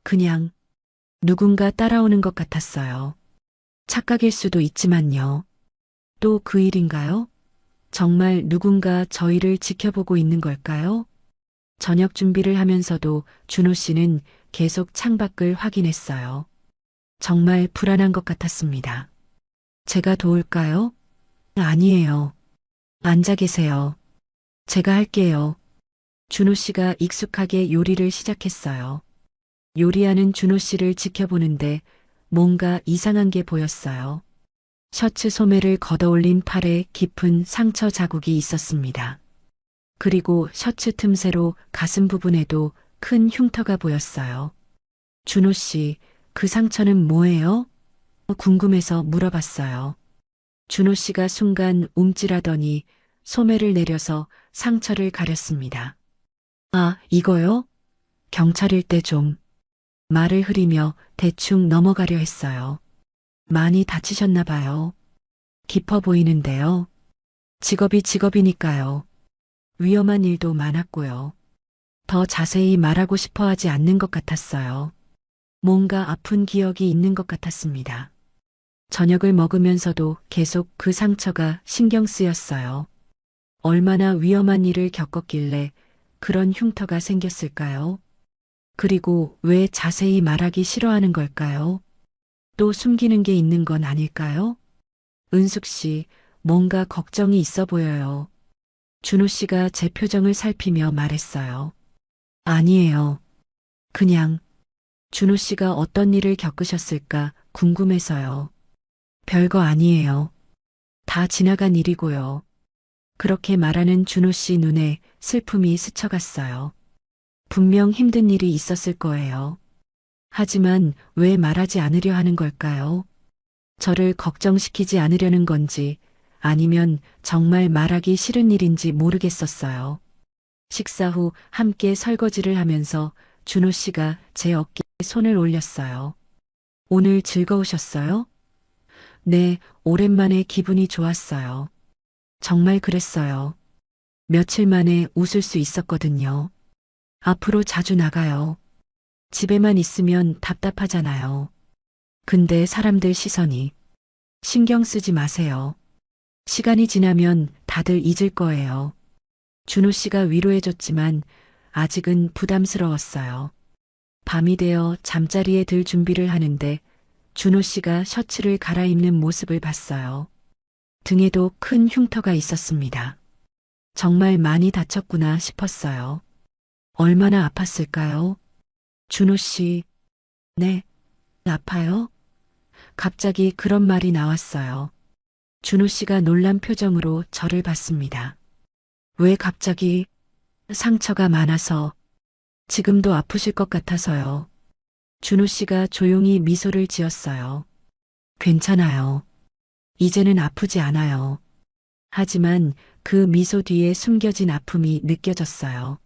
그냥 누군가 따라오는 것 같았어요. 착각일 수도 있지만요. 또 그 일인가요? 정말 누군가 저희를 지켜보고 있는 걸까요? 저녁 준비를 하면서도 준호 씨는 계속 창밖을 확인했어요. 정말 불안한 것 같았습니다. 제가 도울까요? 아니에요. 앉아 계세요. 제가 할게요. 준호 씨가 익숙하게 요리를 시작했어요. 요리하는 준호 씨를 지켜보는데 뭔가 이상한 게 보였어요. 셔츠 소매를 걷어올린 팔에 깊은 상처 자국이 있었습니다. 그리고 셔츠 틈새로 가슴 부분에도 큰 흉터가 보였어요. 준호 씨, 그 상처는 뭐예요? 궁금해서 물어봤어요. 준호 씨가 순간 움찔하더니 소매를 내려서 상처를 가렸습니다. 아, 이거요? 경찰일 때 좀. 말을 흐리며 대충 넘어가려 했어요. 많이 다치셨나 봐요. 깊어 보이는데요. 직업이 직업이니까요. 위험한 일도 많았고요. 더 자세히 말하고 싶어 하지 않는 것 같았어요. 뭔가 아픈 기억이 있는 것 같았습니다. 저녁을 먹으면서도 계속 그 상처가 신경 쓰였어요. 얼마나 위험한 일을 겪었길래 그런 흉터가 생겼을까요? 그리고 왜 자세히 말하기 싫어하는 걸까요? 또 숨기는 게 있는 건 아닐까요? 은숙 씨, 뭔가 걱정이 있어 보여요. 준호 씨가 제 표정을 살피며 말했어요. 아니에요. 그냥 준호 씨가 어떤 일을 겪으셨을까 궁금해서요. 별거 아니에요. 다 지나간 일이고요. 그렇게 말하는 준호 씨 눈에 슬픔이 스쳐갔어요. 분명 힘든 일이 있었을 거예요. 하지만 왜 말하지 않으려 하는 걸까요? 저를 걱정시키지 않으려는 건지 아니면 정말 말하기 싫은 일인지 모르겠었어요. 식사 후 함께 설거지를 하면서 준호 씨가 제 어깨에 손을 올렸어요. 오늘 즐거우셨어요? 네, 오랜만에 기분이 좋았어요. 정말 그랬어요. 며칠 만에 웃을 수 있었거든요. 앞으로 자주 나가요. 집에만 있으면 답답하잖아요. 근데 사람들 시선이 신경 쓰지 마세요. 시간이 지나면 다들 잊을 거예요. 준호 씨가 위로해줬지만 아직은 부담스러웠어요. 밤이 되어 잠자리에 들 준비를 하는데 준호 씨가 셔츠를 갈아입는 모습을 봤어요. 등에도 큰 흉터가 있었습니다. 정말 많이 다쳤구나 싶었어요. 얼마나 아팠을까요? 준호 씨, 네, 아파요? 갑자기 그런 말이 나왔어요. 준호 씨가 놀란 표정으로 저를 봤습니다. 왜 갑자기 상처가 많아서 지금도 아프실 것 같아서요. 준호 씨가 조용히 미소를 지었어요. 괜찮아요. 이제는 아프지 않아요. 하지만 그 미소 뒤에 숨겨진 아픔이 느껴졌어요.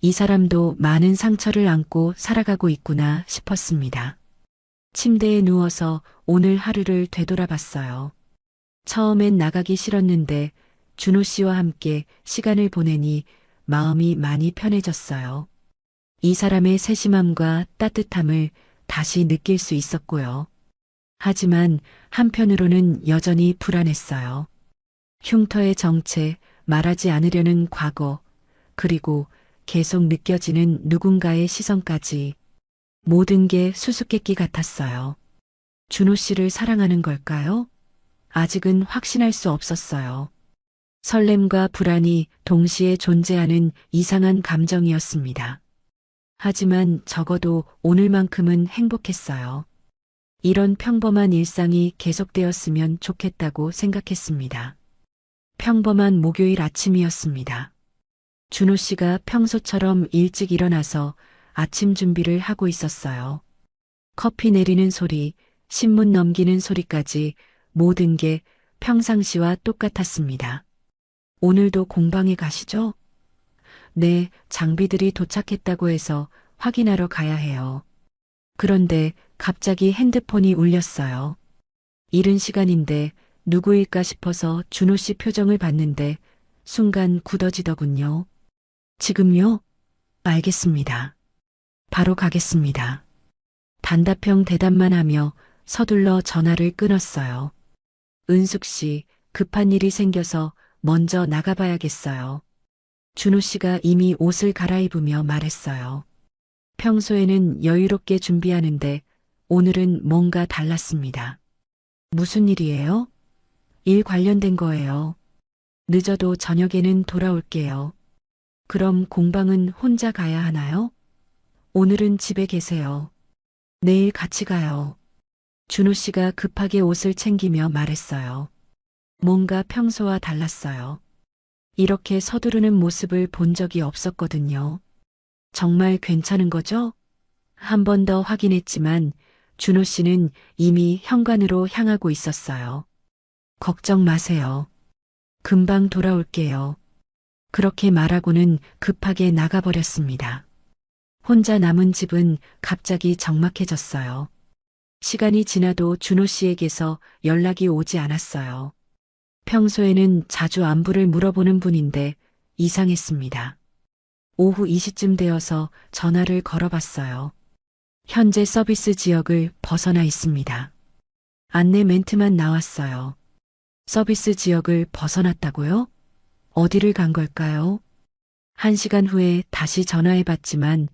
이 사람도 많은 상처를 안고 살아가고 있구나 싶었습니다. 침대에 누워서 오늘 하루를 되돌아봤어요. 처음엔 나가기 싫었는데 준호 씨와 함께 시간을 보내니 마음이 많이 편해졌어요. 이 사람의 세심함과 따뜻함을 다시 느낄 수 있었고요. 하지만 한편으로는 여전히 불안했어요. 흉터의 정체, 말하지 않으려는 과거, 그리고 계속 느껴지는 누군가의 시선까지 모든 게 수수께끼 같았어요. 준호 씨를 사랑하는 걸까요? 아직은 확신할 수 없었어요. 설렘과 불안이 동시에 존재하는 이상한 감정이었습니다. 하지만 적어도 오늘만큼은 행복했어요. 이런 평범한 일상이 계속되었으면 좋겠다고 생각했습니다. 평범한 목요일 아침이었습니다. 준호 씨가 평소처럼 일찍 일어나서 아침 준비를 하고 있었어요. 커피 내리는 소리, 신문 넘기는 소리까지 모든 게 평상시와 똑같았습니다. 오늘도 공방에 가시죠? 네, 장비들이 도착했다고 해서 확인하러 가야 해요. 그런데 갑자기 핸드폰이 울렸어요. 이른 시간인데 누구일까 싶어서 준호 씨 표정을 봤는데 순간 굳어지더군요. 지금요? 알겠습니다. 바로 가겠습니다. 단답형 대답만 하며 서둘러 전화를 끊었어요. 은숙 씨, 급한 일이 생겨서 먼저 나가봐야겠어요. 준호 씨가 이미 옷을 갈아입으며 말했어요. 평소에는 여유롭게 준비하는데 오늘은 뭔가 달랐습니다. 무슨 일이에요? 일 관련된 거예요. 늦어도 저녁에는 돌아올게요. 그럼 공방은 혼자 가야 하나요? 오늘은 집에 계세요. 내일 같이 가요. 준호 씨가 급하게 옷을 챙기며 말했어요. 뭔가 평소와 달랐어요. 이렇게 서두르는 모습을 본 적이 없었거든요. 정말 괜찮은 거죠? 한 번 더 확인했지만 준호 씨는 이미 현관으로 향하고 있었어요. 걱정 마세요. 금방 돌아올게요. 그렇게 말하고는 급하게 나가버렸습니다. 혼자 남은 집은 갑자기 적막해졌어요. 시간이 지나도 준호 씨에게서 연락이 오지 않았어요. 평소에는 자주 안부를 물어보는 분인데 이상했습니다. 오후 2시쯤 되어서 전화를 걸어봤어요. 현재 서비스 지역을 벗어나 있습니다. 안내 멘트만 나왔어요. 서비스 지역을 벗어났다고요? 어디를 간 걸까요? 1시간 후에 다시 전화해봤지만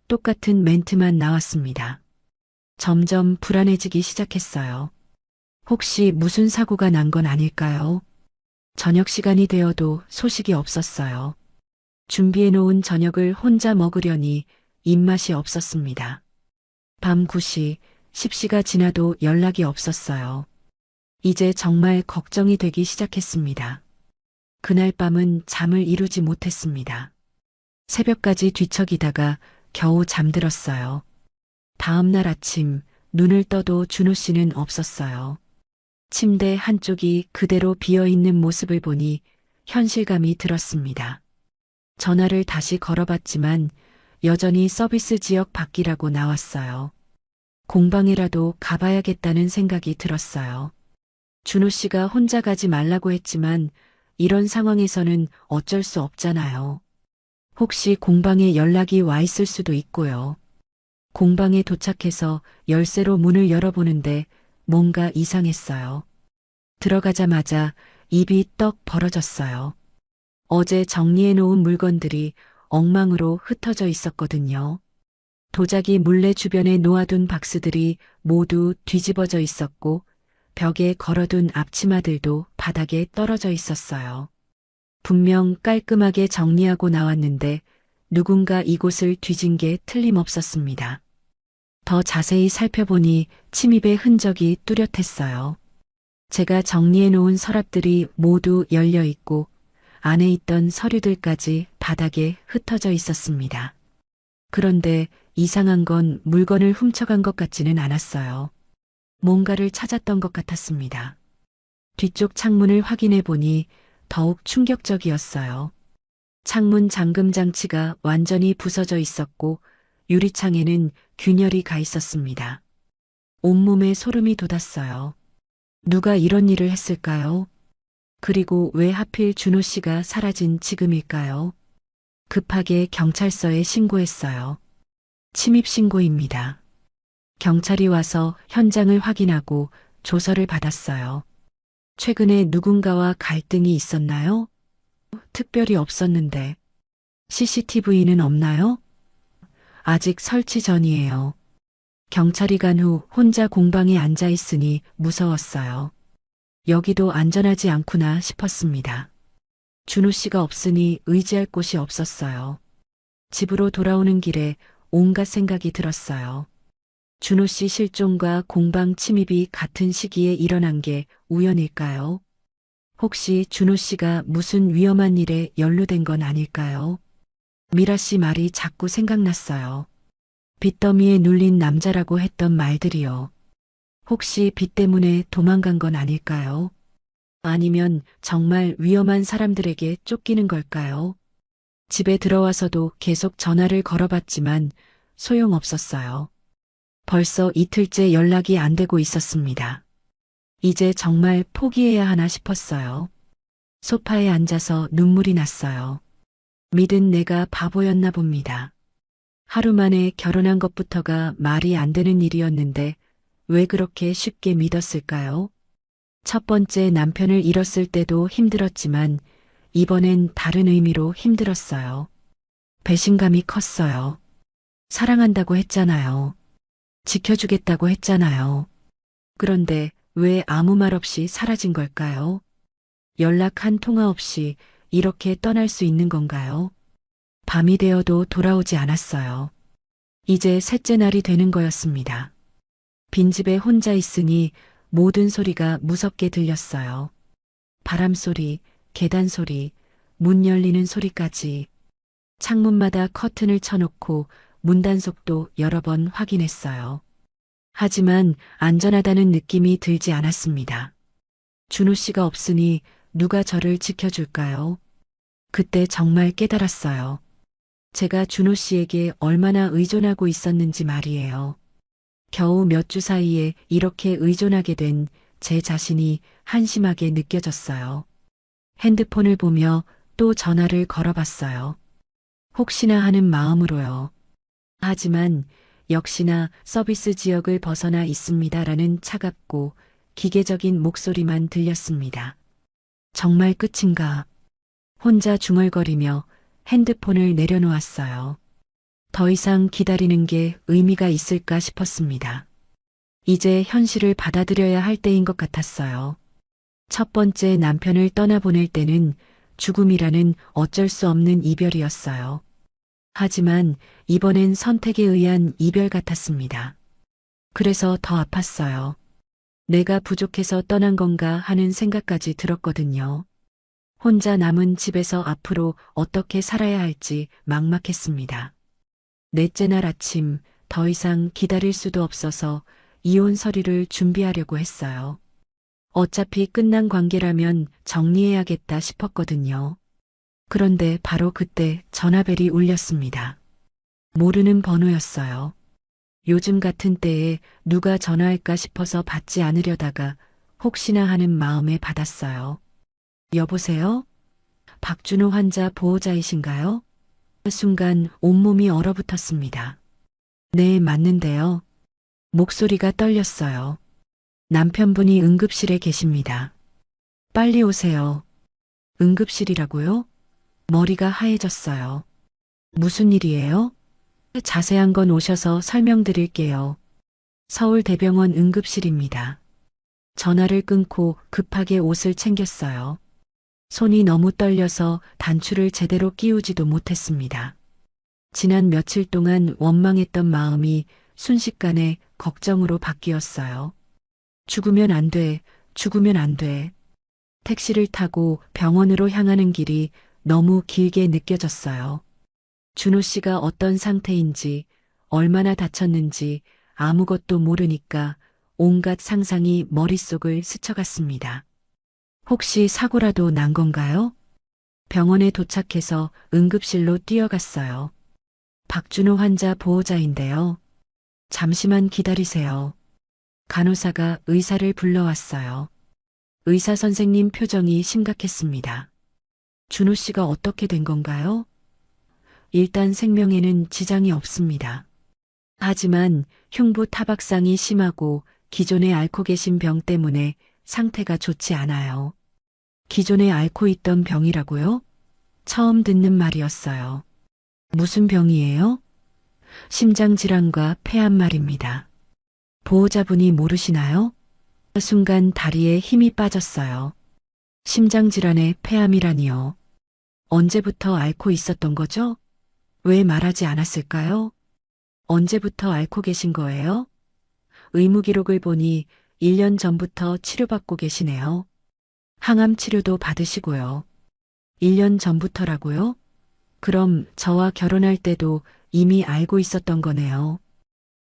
똑같은 멘트만 나왔습니다. 점점 불안해지기 시작했어요. 혹시 무슨 사고가 난 건 아닐까요? 저녁 시간이 되어도 소식이 없었어요. 준비해놓은 저녁을 혼자 먹으려니 입맛이 없었습니다. 밤 9시, 10시가 지나도 연락이 없었어요. 이제 정말 걱정이 되기 시작했습니다. 그날 밤은 잠을 이루지 못했습니다. 새벽까지 뒤척이다가 겨우 잠들었어요. 다음 날 아침 눈을 떠도 준호 씨는 없었어요. 침대 한쪽이 그대로 비어있는 모습을 보니 현실감이 들었습니다. 전화를 다시 걸어봤지만 여전히 서비스 지역 밖이라고 나왔어요. 공방이라도 가봐야겠다는 생각이 들었어요. 준호 씨가 혼자 가지 말라고 했지만 이런 상황에서는 어쩔 수 없잖아요. 혹시 공방에 연락이 와 있을 수도 있고요. 공방에 도착해서 열쇠로 문을 열어보는데 뭔가 이상했어요. 들어가자마자 입이 떡 벌어졌어요. 어제 정리해놓은 물건들이 엉망으로 흩어져 있었거든요. 도자기 물레 주변에 놓아둔 박스들이 모두 뒤집어져 있었고 벽에 걸어둔 앞치마들도 바닥에 떨어져 있었어요. 분명 깔끔하게 정리하고 나왔는데 누군가 이곳을 뒤진 게 틀림없었습니다. 더 자세히 살펴보니 침입의 흔적이 뚜렷했어요. 제가 정리해 놓은 서랍들이 모두 열려 있고 안에 있던 서류들까지 바닥에 흩어져 있었습니다. 그런데 이상한 건 물건을 훔쳐간 것 같지는 않았어요. 뭔가를 찾았던 것 같았습니다. 뒤쪽 창문을 확인해 보니 더욱 충격적이었어요. 창문 잠금 장치가 완전히 부서져 있었고 유리창에는 균열이 가 있었습니다. 온몸에 소름이 돋았어요. 누가 이런 일을 했을까요? 그리고 왜 하필 준호 씨가 사라진 지금일까요? 급하게 경찰서에 신고했어요. 침입 신고입니다. 경찰이 와서 현장을 확인하고 조서를 받았어요. 최근에 누군가와 갈등이 있었나요? 특별히 없었는데. CCTV는 없나요? 아직 설치 전이에요. 경찰이 간 후 혼자 공방에 앉아 있으니 무서웠어요. 여기도 안전하지 않구나 싶었습니다. 준호 씨가 없으니 의지할 곳이 없었어요. 집으로 돌아오는 길에 온갖 생각이 들었어요. 준호 씨 실종과 공방 침입이 같은 시기에 일어난 게 우연일까요? 혹시 준호 씨가 무슨 위험한 일에 연루된 건 아닐까요? 미라 씨 말이 자꾸 생각났어요. 빚더미에 눌린 남자라고 했던 말들이요. 혹시 빚 때문에 도망간 건 아닐까요? 아니면 정말 위험한 사람들에게 쫓기는 걸까요? 집에 들어와서도 계속 전화를 걸어봤지만 소용없었어요. 벌써 이틀째 연락이 안 되고 있었습니다. 이제 정말 포기해야 하나 싶었어요. 소파에 앉아서 눈물이 났어요. 믿은 내가 바보였나 봅니다. 하루 만에 결혼한 것부터가 말이 안 되는 일이었는데 왜 그렇게 쉽게 믿었을까요? 첫 번째 남편을 잃었을 때도 힘들었지만 이번엔 다른 의미로 힘들었어요. 배신감이 컸어요. 사랑한다고 했잖아요. 지켜주겠다고 했잖아요. 그런데 왜 아무 말 없이 사라진 걸까요? 연락 한 통화 없이 이렇게 떠날 수 있는 건가요? 밤이 되어도 돌아오지 않았어요. 이제 셋째 날이 되는 거였습니다. 빈집에 혼자 있으니 모든 소리가 무섭게 들렸어요. 바람 소리, 계단 소리, 문 열리는 소리까지. 창문마다 커튼을 쳐놓고 문단속도 여러 번 확인했어요. 하지만 안전하다는 느낌이 들지 않았습니다. 준호 씨가 없으니 누가 저를 지켜줄까요? 그때 정말 깨달았어요. 제가 준호 씨에게 얼마나 의존하고 있었는지 말이에요. 겨우 몇 주 사이에 이렇게 의존하게 된 제 자신이 한심하게 느껴졌어요. 핸드폰을 보며 또 전화를 걸어봤어요. 혹시나 하는 마음으로요. 하지만 역시나 서비스 지역을 벗어나 있습니다라는 차갑고 기계적인 목소리만 들렸습니다. 정말 끝인가? 혼자 중얼거리며 핸드폰을 내려놓았어요. 더 이상 기다리는 게 의미가 있을까 싶었습니다. 이제 현실을 받아들여야 할 때인 것 같았어요. 첫 번째 남편을 떠나보낼 때는 죽음이라는 어쩔 수 없는 이별이었어요. 하지만 이번엔 선택에 의한 이별 같았습니다. 그래서 더 아팠어요. 내가 부족해서 떠난 건가 하는 생각까지 들었거든요. 혼자 남은 집에서 앞으로 어떻게 살아야 할지 막막했습니다. 넷째 날 아침 더 이상 기다릴 수도 없어서 이혼 서류를 준비하려고 했어요. 어차피 끝난 관계라면 정리해야겠다 싶었거든요. 그런데 바로 그때 전화벨이 울렸습니다. 모르는 번호였어요. 요즘 같은 때에 누가 전화할까 싶어서 받지 않으려다가 혹시나 하는 마음에 받았어요. 여보세요? 박준호 환자 보호자이신가요? 순간 온몸이 얼어붙었습니다. 네, 맞는데요. 목소리가 떨렸어요. 남편분이 응급실에 계십니다. 빨리 오세요. 응급실이라고요? 머리가 하얘졌어요. 무슨 일이에요? 자세한 건 오셔서 설명드릴게요. 서울대병원 응급실입니다. 전화를 끊고 급하게 옷을 챙겼어요. 손이 너무 떨려서 단추를 제대로 끼우지도 못했습니다. 지난 며칠 동안 원망했던 마음이 순식간에 걱정으로 바뀌었어요. 죽으면 안 돼, 죽으면 안 돼. 택시를 타고 병원으로 향하는 길이 너무 길게 느껴졌어요. 준호 씨가 어떤 상태인지, 얼마나 다쳤는지 아무것도 모르니까 온갖 상상이 머릿속을 스쳐갔습니다. 혹시 사고라도 난 건가요? 병원에 도착해서 응급실로 뛰어갔어요. 박준호 환자 보호자인데요. 잠시만 기다리세요. 간호사가 의사를 불러왔어요. 의사 선생님 표정이 심각했습니다. 준호 씨가 어떻게 된 건가요? 일단 생명에는 지장이 없습니다. 하지만 흉부 타박상이 심하고 기존에 앓고 계신 병 때문에 상태가 좋지 않아요. 기존에 앓고 있던 병이라고요? 처음 듣는 말이었어요. 무슨 병이에요? 심장질환과 폐암 말입니다. 보호자분이 모르시나요? 순간 다리에 힘이 빠졌어요. 심장질환에 폐암이라니요. 언제부터 앓고 있었던 거죠? 왜 말하지 않았을까요? 언제부터 앓고 계신 거예요? 의무 기록을 보니 1년 전부터 치료받고 계시네요. 항암 치료도 받으시고요. 1년 전부터라고요? 그럼 저와 결혼할 때도 이미 알고 있었던 거네요.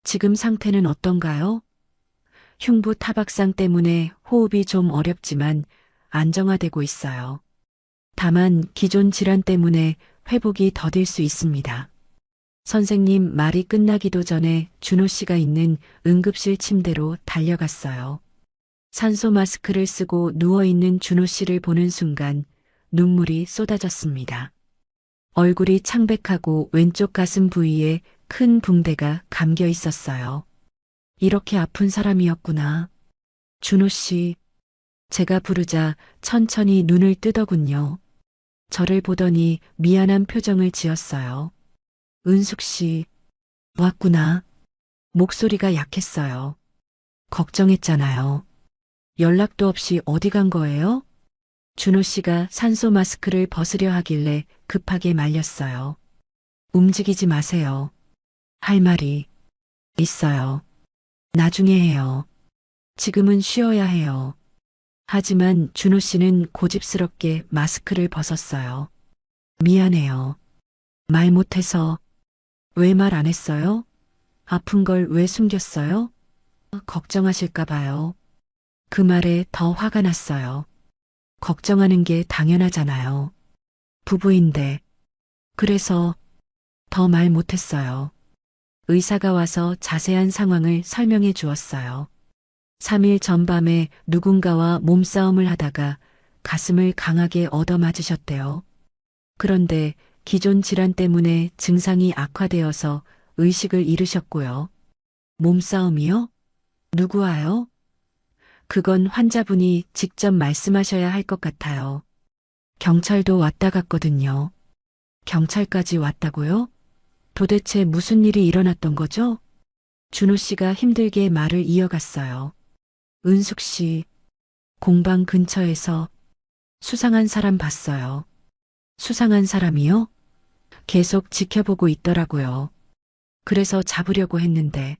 지금 상태는 어떤가요? 흉부 타박상 때문에 호흡이 좀 어렵지만 안정화되고 있어요. 다만 기존 질환 때문에 회복이 더딜 수 있습니다. 선생님 말이 끝나기도 전에 준호 씨가 있는 응급실 침대로 달려갔어요. 산소 마스크를 쓰고 누워있는 준호 씨를 보는 순간 눈물이 쏟아졌습니다. 얼굴이 창백하고 왼쪽 가슴 부위에 큰 붕대가 감겨 있었어요. 이렇게 아픈 사람이었구나. 준호 씨. 제가 부르자 천천히 눈을 뜨더군요. 저를 보더니 미안한 표정을 지었어요. 은숙 씨. 왔구나. 목소리가 약했어요. 걱정했잖아요. 연락도 없이 어디 간 거예요? 준호 씨가 산소 마스크를 벗으려 하길래 급하게 말렸어요. 움직이지 마세요. 할 말이 있어요. 나중에 해요. 지금은 쉬어야 해요. 하지만 준호 씨는 고집스럽게 마스크를 벗었어요. 미안해요. 말 못해서. 왜 말 안 했어요? 아픈 걸 왜 숨겼어요? 걱정하실까 봐요. 그 말에 더 화가 났어요. 걱정하는 게 당연하잖아요. 부부인데. 그래서 더 말 못했어요. 의사가 와서 자세한 상황을 설명해 주었어요. 3일 전밤에 누군가와 몸싸움을 하다가 가슴을 강하게 얻어맞으셨대요. 그런데 기존 질환 때문에 증상이 악화되어서 의식을 잃으셨고요. 몸싸움이요? 누구와요? 그건 환자분이 직접 말씀하셔야 할 것 같아요. 경찰도 왔다 갔거든요. 경찰까지 왔다고요? 도대체 무슨 일이 일어났던 거죠? 준호 씨가 힘들게 말을 이어갔어요. 은숙 씨, 공방 근처에서 수상한 사람 봤어요. 수상한 사람이요? 계속 지켜보고 있더라고요. 그래서 잡으려고 했는데,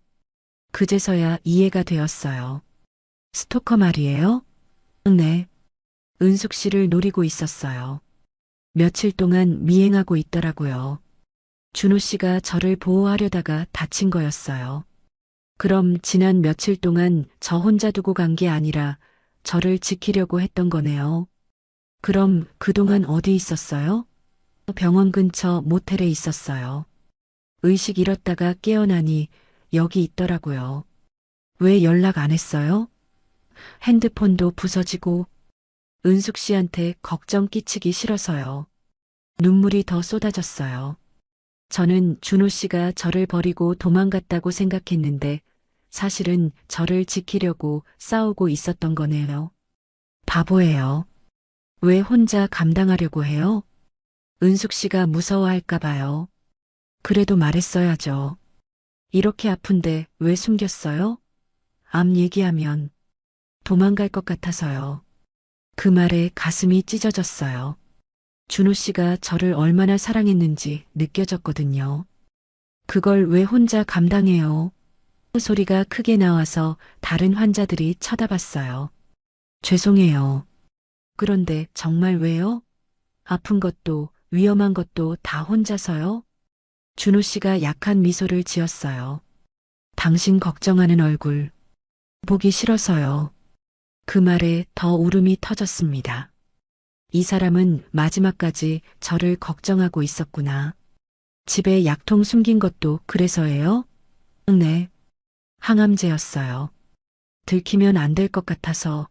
그제서야 이해가 되었어요. 스토커 말이에요? 네. 은숙 씨를 노리고 있었어요. 며칠 동안 미행하고 있더라고요. 준호 씨가 저를 보호하려다가 다친 거였어요. 그럼 지난 며칠 동안 저 혼자 두고 간 게 아니라 저를 지키려고 했던 거네요. 그럼 그동안 어디 있었어요? 병원 근처 모텔에 있었어요. 의식 잃었다가 깨어나니 여기 있더라고요. 왜 연락 안 했어요? 핸드폰도 부서지고 은숙 씨한테 걱정 끼치기 싫어서요. 눈물이 더 쏟아졌어요. 저는 준호 씨가 저를 버리고 도망갔다고 생각했는데 사실은 저를 지키려고 싸우고 있었던 거네요. 바보예요. 왜 혼자 감당하려고 해요? 은숙 씨가 무서워할까 봐요. 그래도 말했어야죠. 이렇게 아픈데 왜 숨겼어요? 암 얘기하면 도망갈 것 같아서요. 그 말에 가슴이 찢어졌어요. 준호 씨가 저를 얼마나 사랑했는지 느껴졌거든요. 그걸 왜 혼자 감당해요? 소리가 크게 나와서 다른 환자들이 쳐다봤어요. 죄송해요. 그런데 정말 왜요? 아픈 것도 위험한 것도 다 혼자서요? 준호 씨가 약한 미소를 지었어요. 당신 걱정하는 얼굴 보기 싫어서요. 그 말에 더 울음이 터졌습니다. 이 사람은 마지막까지 저를 걱정하고 있었구나. 집에 약통 숨긴 것도 그래서예요? 네. 항암제였어요. 들키면 안 될 것 같아서.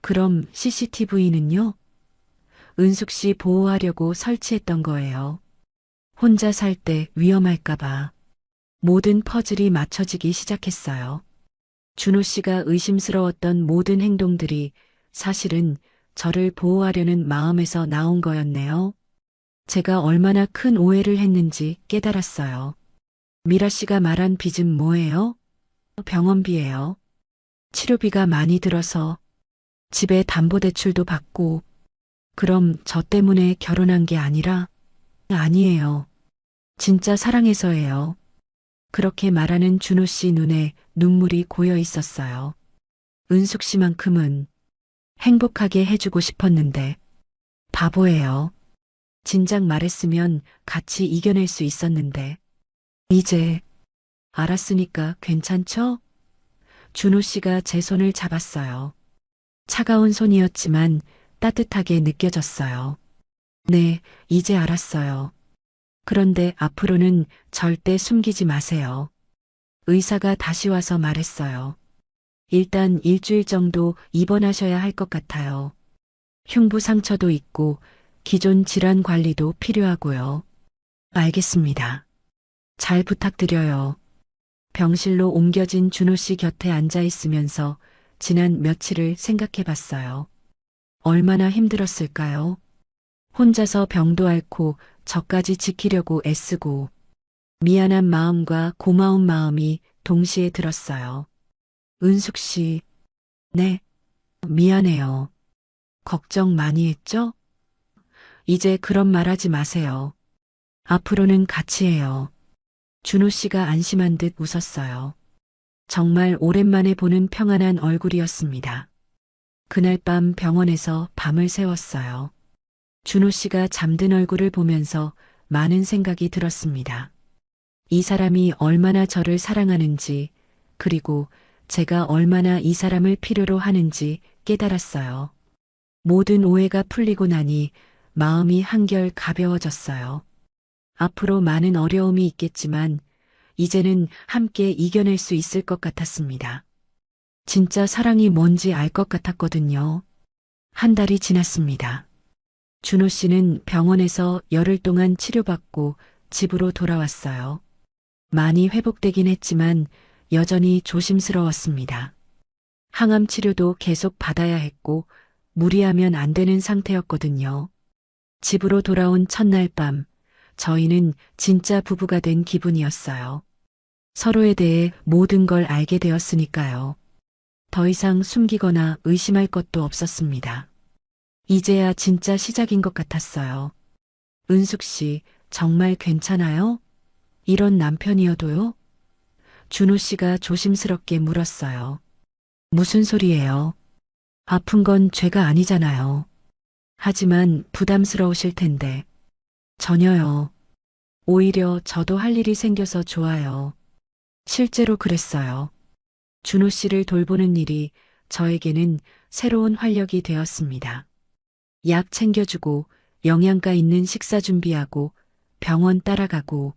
그럼 CCTV는요? 은숙 씨 보호하려고 설치했던 거예요. 혼자 살 때 위험할까봐. 모든 퍼즐이 맞춰지기 시작했어요. 준호 씨가 의심스러웠던 모든 행동들이 사실은 저를 보호하려는 마음에서 나온 거였네요. 제가 얼마나 큰 오해를 했는지 깨달았어요. 미라 씨가 말한 빚은 뭐예요? 병원비예요. 치료비가 많이 들어서 집에 담보대출도 받고 그럼 저 때문에 결혼한 게 아니라 아니에요. 진짜 사랑해서예요. 그렇게 말하는 준호 씨 눈에 눈물이 고여 있었어요. 은숙 씨만큼은 행복하게 해주고 싶었는데 바보예요. 진작 말했으면 같이 이겨낼 수 있었는데 이제 알았으니까 괜찮죠? 준호 씨가 제 손을 잡았어요. 차가운 손이었지만 따뜻하게 느껴졌어요. 네, 이제 알았어요. 그런데 앞으로는 절대 숨기지 마세요. 의사가 다시 와서 말했어요. 일단 일주일 정도 입원하셔야 할 것 같아요. 흉부 상처도 있고 기존 질환 관리도 필요하고요. 알겠습니다. 잘 부탁드려요. 병실로 옮겨진 준호 씨 곁에 앉아 있으면서 지난 며칠을 생각해 봤어요. 얼마나 힘들었을까요? 혼자서 병도 앓고 저까지 지키려고 애쓰고 미안한 마음과 고마운 마음이 동시에 들었어요. 은숙 씨, 네, 미안해요. 걱정 많이 했죠? 이제 그런 말 하지 마세요. 앞으로는 같이 해요. 준호 씨가 안심한 듯 웃었어요. 정말 오랜만에 보는 평안한 얼굴이었습니다. 그날 밤 병원에서 밤을 새웠어요. 준호 씨가 잠든 얼굴을 보면서 많은 생각이 들었습니다. 이 사람이 얼마나 저를 사랑하는지, 그리고 제가 얼마나 이 사람을 필요로 하는지 깨달았어요. 모든 오해가 풀리고 나니 마음이 한결 가벼워졌어요. 앞으로 많은 어려움이 있겠지만 이제는 함께 이겨낼 수 있을 것 같았습니다. 진짜 사랑이 뭔지 알 것 같았거든요. 한 달이 지났습니다. 준호 씨는 병원에서 열흘 동안 치료받고 집으로 돌아왔어요. 많이 회복되긴 했지만 여전히 조심스러웠습니다. 항암 치료도 계속 받아야 했고 무리하면 안 되는 상태였거든요. 집으로 돌아온 첫날 밤, 저희는 진짜 부부가 된 기분이었어요. 서로에 대해 모든 걸 알게 되었으니까요. 더 이상 숨기거나 의심할 것도 없었습니다. 이제야 진짜 시작인 것 같았어요. 은숙 씨, 정말 괜찮아요? 이런 남편이어도요? 준호 씨가 조심스럽게 물었어요. 무슨 소리예요? 아픈 건 죄가 아니잖아요. 하지만 부담스러우실 텐데. 전혀요. 오히려 저도 할 일이 생겨서 좋아요. 실제로 그랬어요. 준호 씨를 돌보는 일이 저에게는 새로운 활력이 되었습니다. 약 챙겨주고 영양가 있는 식사 준비하고 병원 따라가고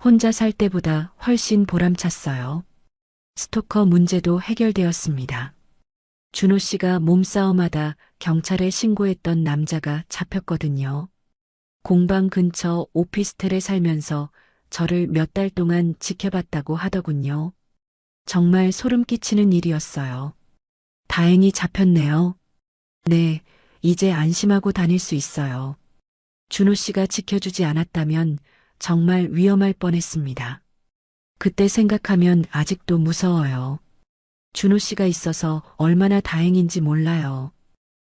혼자 살 때보다 훨씬 보람찼어요. 스토커 문제도 해결되었습니다. 준호 씨가 몸싸움하다 경찰에 신고했던 남자가 잡혔거든요. 공방 근처 오피스텔에 살면서 저를 몇 달 동안 지켜봤다고 하더군요. 정말 소름 끼치는 일이었어요. 다행히 잡혔네요. 네, 이제 안심하고 다닐 수 있어요. 준호 씨가 지켜주지 않았다면 정말 위험할 뻔했습니다. 그때 생각하면 아직도 무서워요. 준호 씨가 있어서 얼마나 다행인지 몰라요.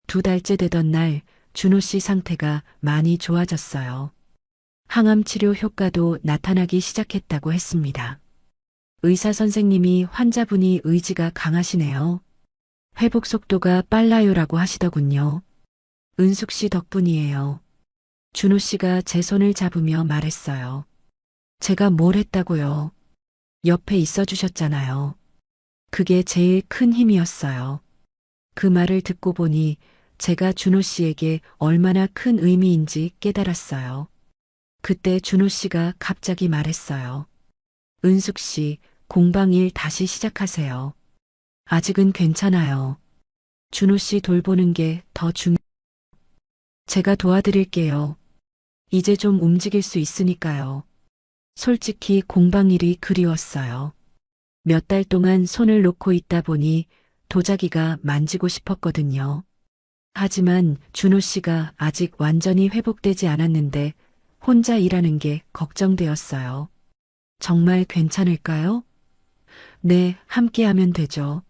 2달째 되던 날 준호 씨 상태가 많이 좋아졌어요. 항암 치료 효과도 나타나기 시작했다고 했습니다. 의사 선생님이 환자분이 의지가 강하시네요. 회복 속도가 빨라요라고 하시더군요. 은숙 씨 덕분이에요. 준호 씨가 제 손을 잡으며 말했어요. 제가 뭘 했다고요? 옆에 있어 주셨잖아요. 그게 제일 큰 힘이었어요. 그 말을 듣고 보니 제가 준호 씨에게 얼마나 큰 의미인지 깨달았어요. 그때 준호 씨가 갑자기 말했어요. 은숙 씨, 공방 일 다시 시작하세요. 아직은 괜찮아요. 준호 씨 돌보는 게 더 제가 도와드릴게요. 이제 좀 움직일 수 있으니까요. 솔직히 공방 일이 그리웠어요. 몇 달 동안 손을 놓고 있다 보니 도자기가 만지고 싶었거든요. 하지만 준호 씨가 아직 완전히 회복되지 않았는데 혼자 일하는 게 걱정되었어요. 정말 괜찮을까요? 네, 함께 하면 되죠.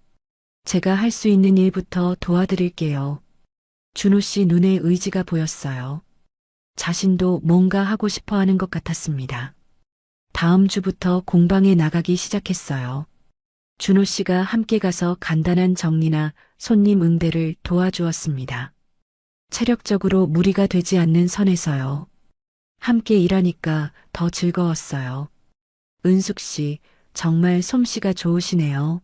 제가 할 수 있는 일부터 도와드릴게요. 준호 씨 눈에 의지가 보였어요. 자신도 뭔가 하고 싶어 하는 것 같았습니다. 다음 주부터 공방에 나가기 시작했어요. 준호 씨가 함께 가서 간단한 정리나 손님 응대를 도와주었습니다. 체력적으로 무리가 되지 않는 선에서요. 함께 일하니까 더 즐거웠어요. 은숙 씨, 정말 솜씨가 좋으시네요.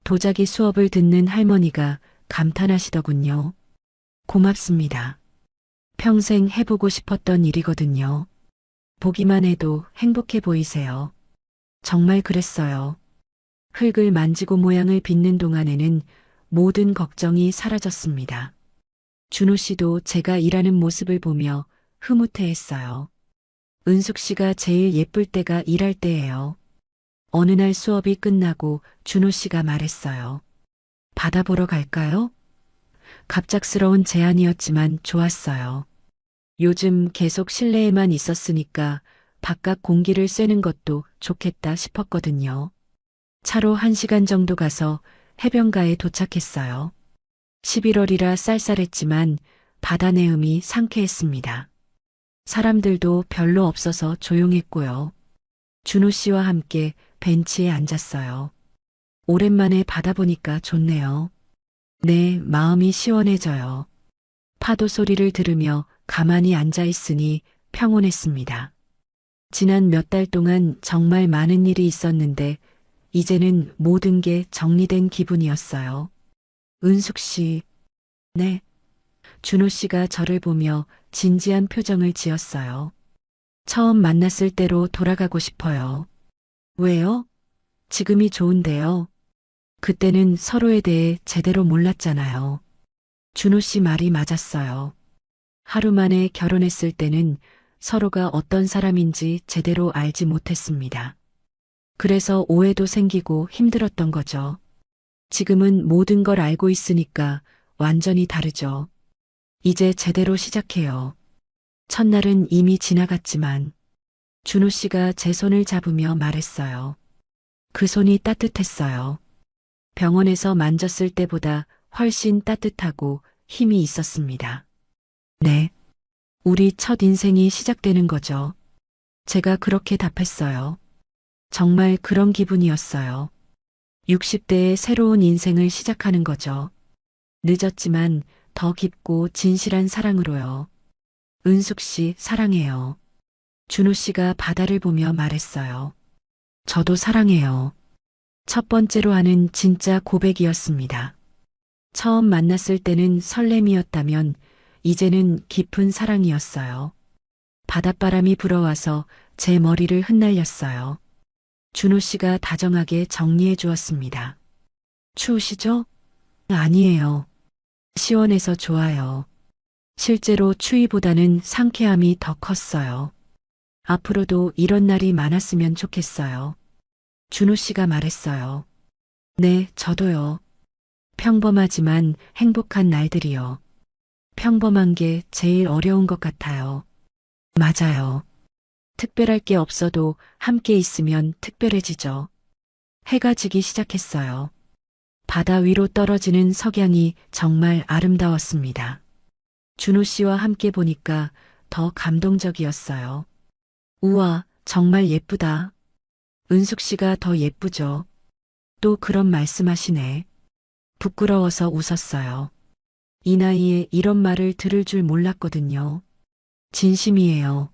도자기 수업을 듣는 할머니가 감탄하시더군요. 고맙습니다. 평생 해보고 싶었던 일이거든요. 보기만 해도 행복해 보이세요. 정말 그랬어요. 흙을 만지고 모양을 빚는 동안에는 모든 걱정이 사라졌습니다. 준호 씨도 제가 일하는 모습을 보며 흐뭇해했어요. 은숙 씨가 제일 예쁠 때가 일할 때예요. 어느 날 수업이 끝나고 준호 씨가 말했어요. 바다 보러 갈까요? 갑작스러운 제안이었지만 좋았어요. 요즘 계속 실내에만 있었으니까 바깥 공기를 쐬는 것도 좋겠다 싶었거든요. 차로 1시간 정도 가서 해변가에 도착했어요. 11월이라 쌀쌀했지만 바다 내음이 상쾌했습니다. 사람들도 별로 없어서 조용했고요. 준호 씨와 함께 벤치에 앉았어요. 오랜만에 바다 보니까 좋네요. 네, 마음이 시원해져요. 파도 소리를 들으며 가만히 앉아 있으니 평온했습니다. 지난 몇 달 동안 정말 많은 일이 있었는데 이제는 모든 게 정리된 기분이었어요. 은숙 씨, 네. 준호 씨가 저를 보며 진지한 표정을 지었어요. 처음 만났을 때로 돌아가고 싶어요. 왜요? 지금이 좋은데요. 그때는 서로에 대해 제대로 몰랐잖아요. 준호 씨 말이 맞았어요. 하루 만에 결혼했을 때는 서로가 어떤 사람인지 제대로 알지 못했습니다. 그래서 오해도 생기고 힘들었던 거죠. 지금은 모든 걸 알고 있으니까 완전히 다르죠. 이제 제대로 시작해요. 첫날은 이미 지나갔지만 준호 씨가 제 손을 잡으며 말했어요. 그 손이 따뜻했어요. 병원에서 만졌을 때보다 훨씬 따뜻하고 힘이 있었습니다. 네. 우리 첫 인생이 시작되는 거죠. 제가 그렇게 답했어요. 정말 그런 기분이었어요. 60대의 새로운 인생을 시작하는 거죠. 늦었지만 더 깊고 진실한 사랑으로요. 은숙 씨, 사랑해요. 준호 씨가 바다를 보며 말했어요. 저도 사랑해요. 첫 번째로 하는 진짜 고백이었습니다. 처음 만났을 때는 설렘이었다면 이제는 깊은 사랑이었어요. 바닷바람이 불어와서 제 머리를 흩날렸어요. 준호 씨가 다정하게 정리해 주었습니다. 추우시죠? 아니에요. 시원해서 좋아요. 실제로 추위보다는 상쾌함이 더 컸어요. 앞으로도 이런 날이 많았으면 좋겠어요. 준호 씨가 말했어요. 네, 저도요. 평범하지만 행복한 날들이요. 평범한 게 제일 어려운 것 같아요. 맞아요. 특별할 게 없어도 함께 있으면 특별해지죠. 해가 지기 시작했어요. 바다 위로 떨어지는 석양이 정말 아름다웠습니다. 준호 씨와 함께 보니까 더 감동적이었어요. 우와, 정말 예쁘다. 은숙 씨가 더 예쁘죠. 또 그런 말씀하시네. 부끄러워서 웃었어요. 이 나이에 이런 말을 들을 줄 몰랐거든요. 진심이에요.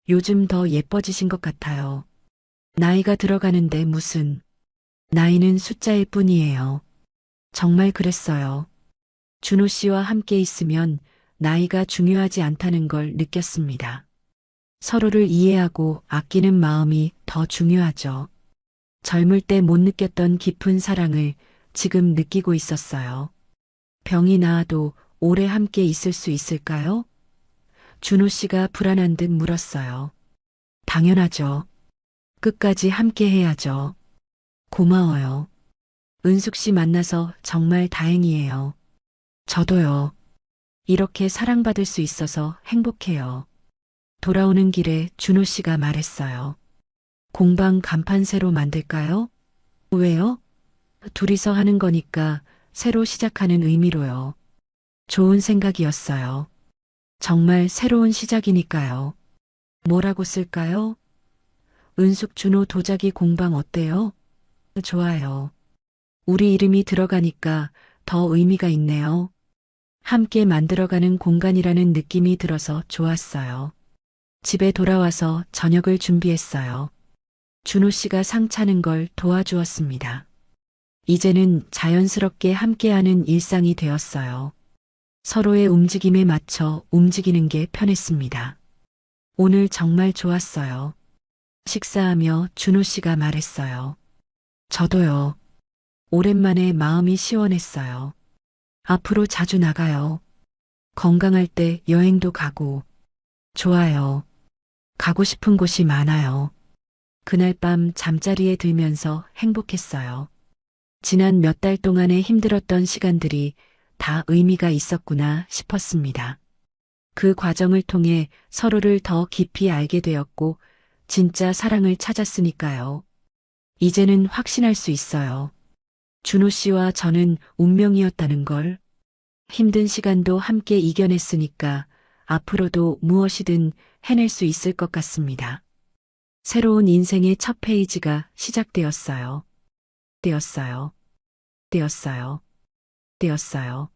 요즘 더 예뻐지신 것 같아요. 나이가 들어가는데 무슨. 나이는 숫자일 뿐이에요. 정말 그랬어요. 준호 씨와 함께 있으면 나이가 중요하지 않다는 걸 느꼈습니다. 서로를 이해하고 아끼는 마음이 더 중요하죠. 젊을 때 못 느꼈던 깊은 사랑을 지금 느끼고 있었어요. 병이 나아도 오래 함께 있을 수 있을까요? 준호 씨가 불안한 듯 물었어요. 당연하죠. 끝까지 함께 해야죠. 고마워요. 은숙 씨 만나서 정말 다행이에요. 저도요. 이렇게 사랑받을 수 있어서 행복해요. 돌아오는 길에 준호 씨가 말했어요. 공방 간판 새로 만들까요? 왜요? 둘이서 하는 거니까 새로 시작하는 의미로요. 좋은 생각이었어요. 정말 새로운 시작이니까요. 뭐라고 쓸까요? 은숙 준호 도자기 공방 어때요? 좋아요. 우리 이름이 들어가니까 더 의미가 있네요. 함께 만들어가는 공간이라는 느낌이 들어서 좋았어요. 집에 돌아와서 저녁을 준비했어요. 준호 씨가 상 차는 걸 도와주었습니다. 이제는 자연스럽게 함께하는 일상이 되었어요. 서로의 움직임에 맞춰 움직이는 게 편했습니다. 오늘 정말 좋았어요. 식사하며 준호 씨가 말했어요. 저도요. 오랜만에 마음이 시원했어요. 앞으로 자주 나가요. 건강할 때 여행도 가고. 좋아요. 가고 싶은 곳이 많아요. 그날 밤 잠자리에 들면서 행복했어요. 지난 몇 달 동안의 힘들었던 시간들이 다 의미가 있었구나 싶었습니다. 그 과정을 통해 서로를 더 깊이 알게 되었고 진짜 사랑을 찾았으니까요. 이제는 확신할 수 있어요. 준호 씨와 저는 운명이었다는 걸. 힘든 시간도 함께 이겨냈으니까 앞으로도 무엇이든 해낼 수 있을 것 같습니다. 새로운 인생의 첫 페이지가 시작되었어요. 되었어요. 되었어요. 되었어요.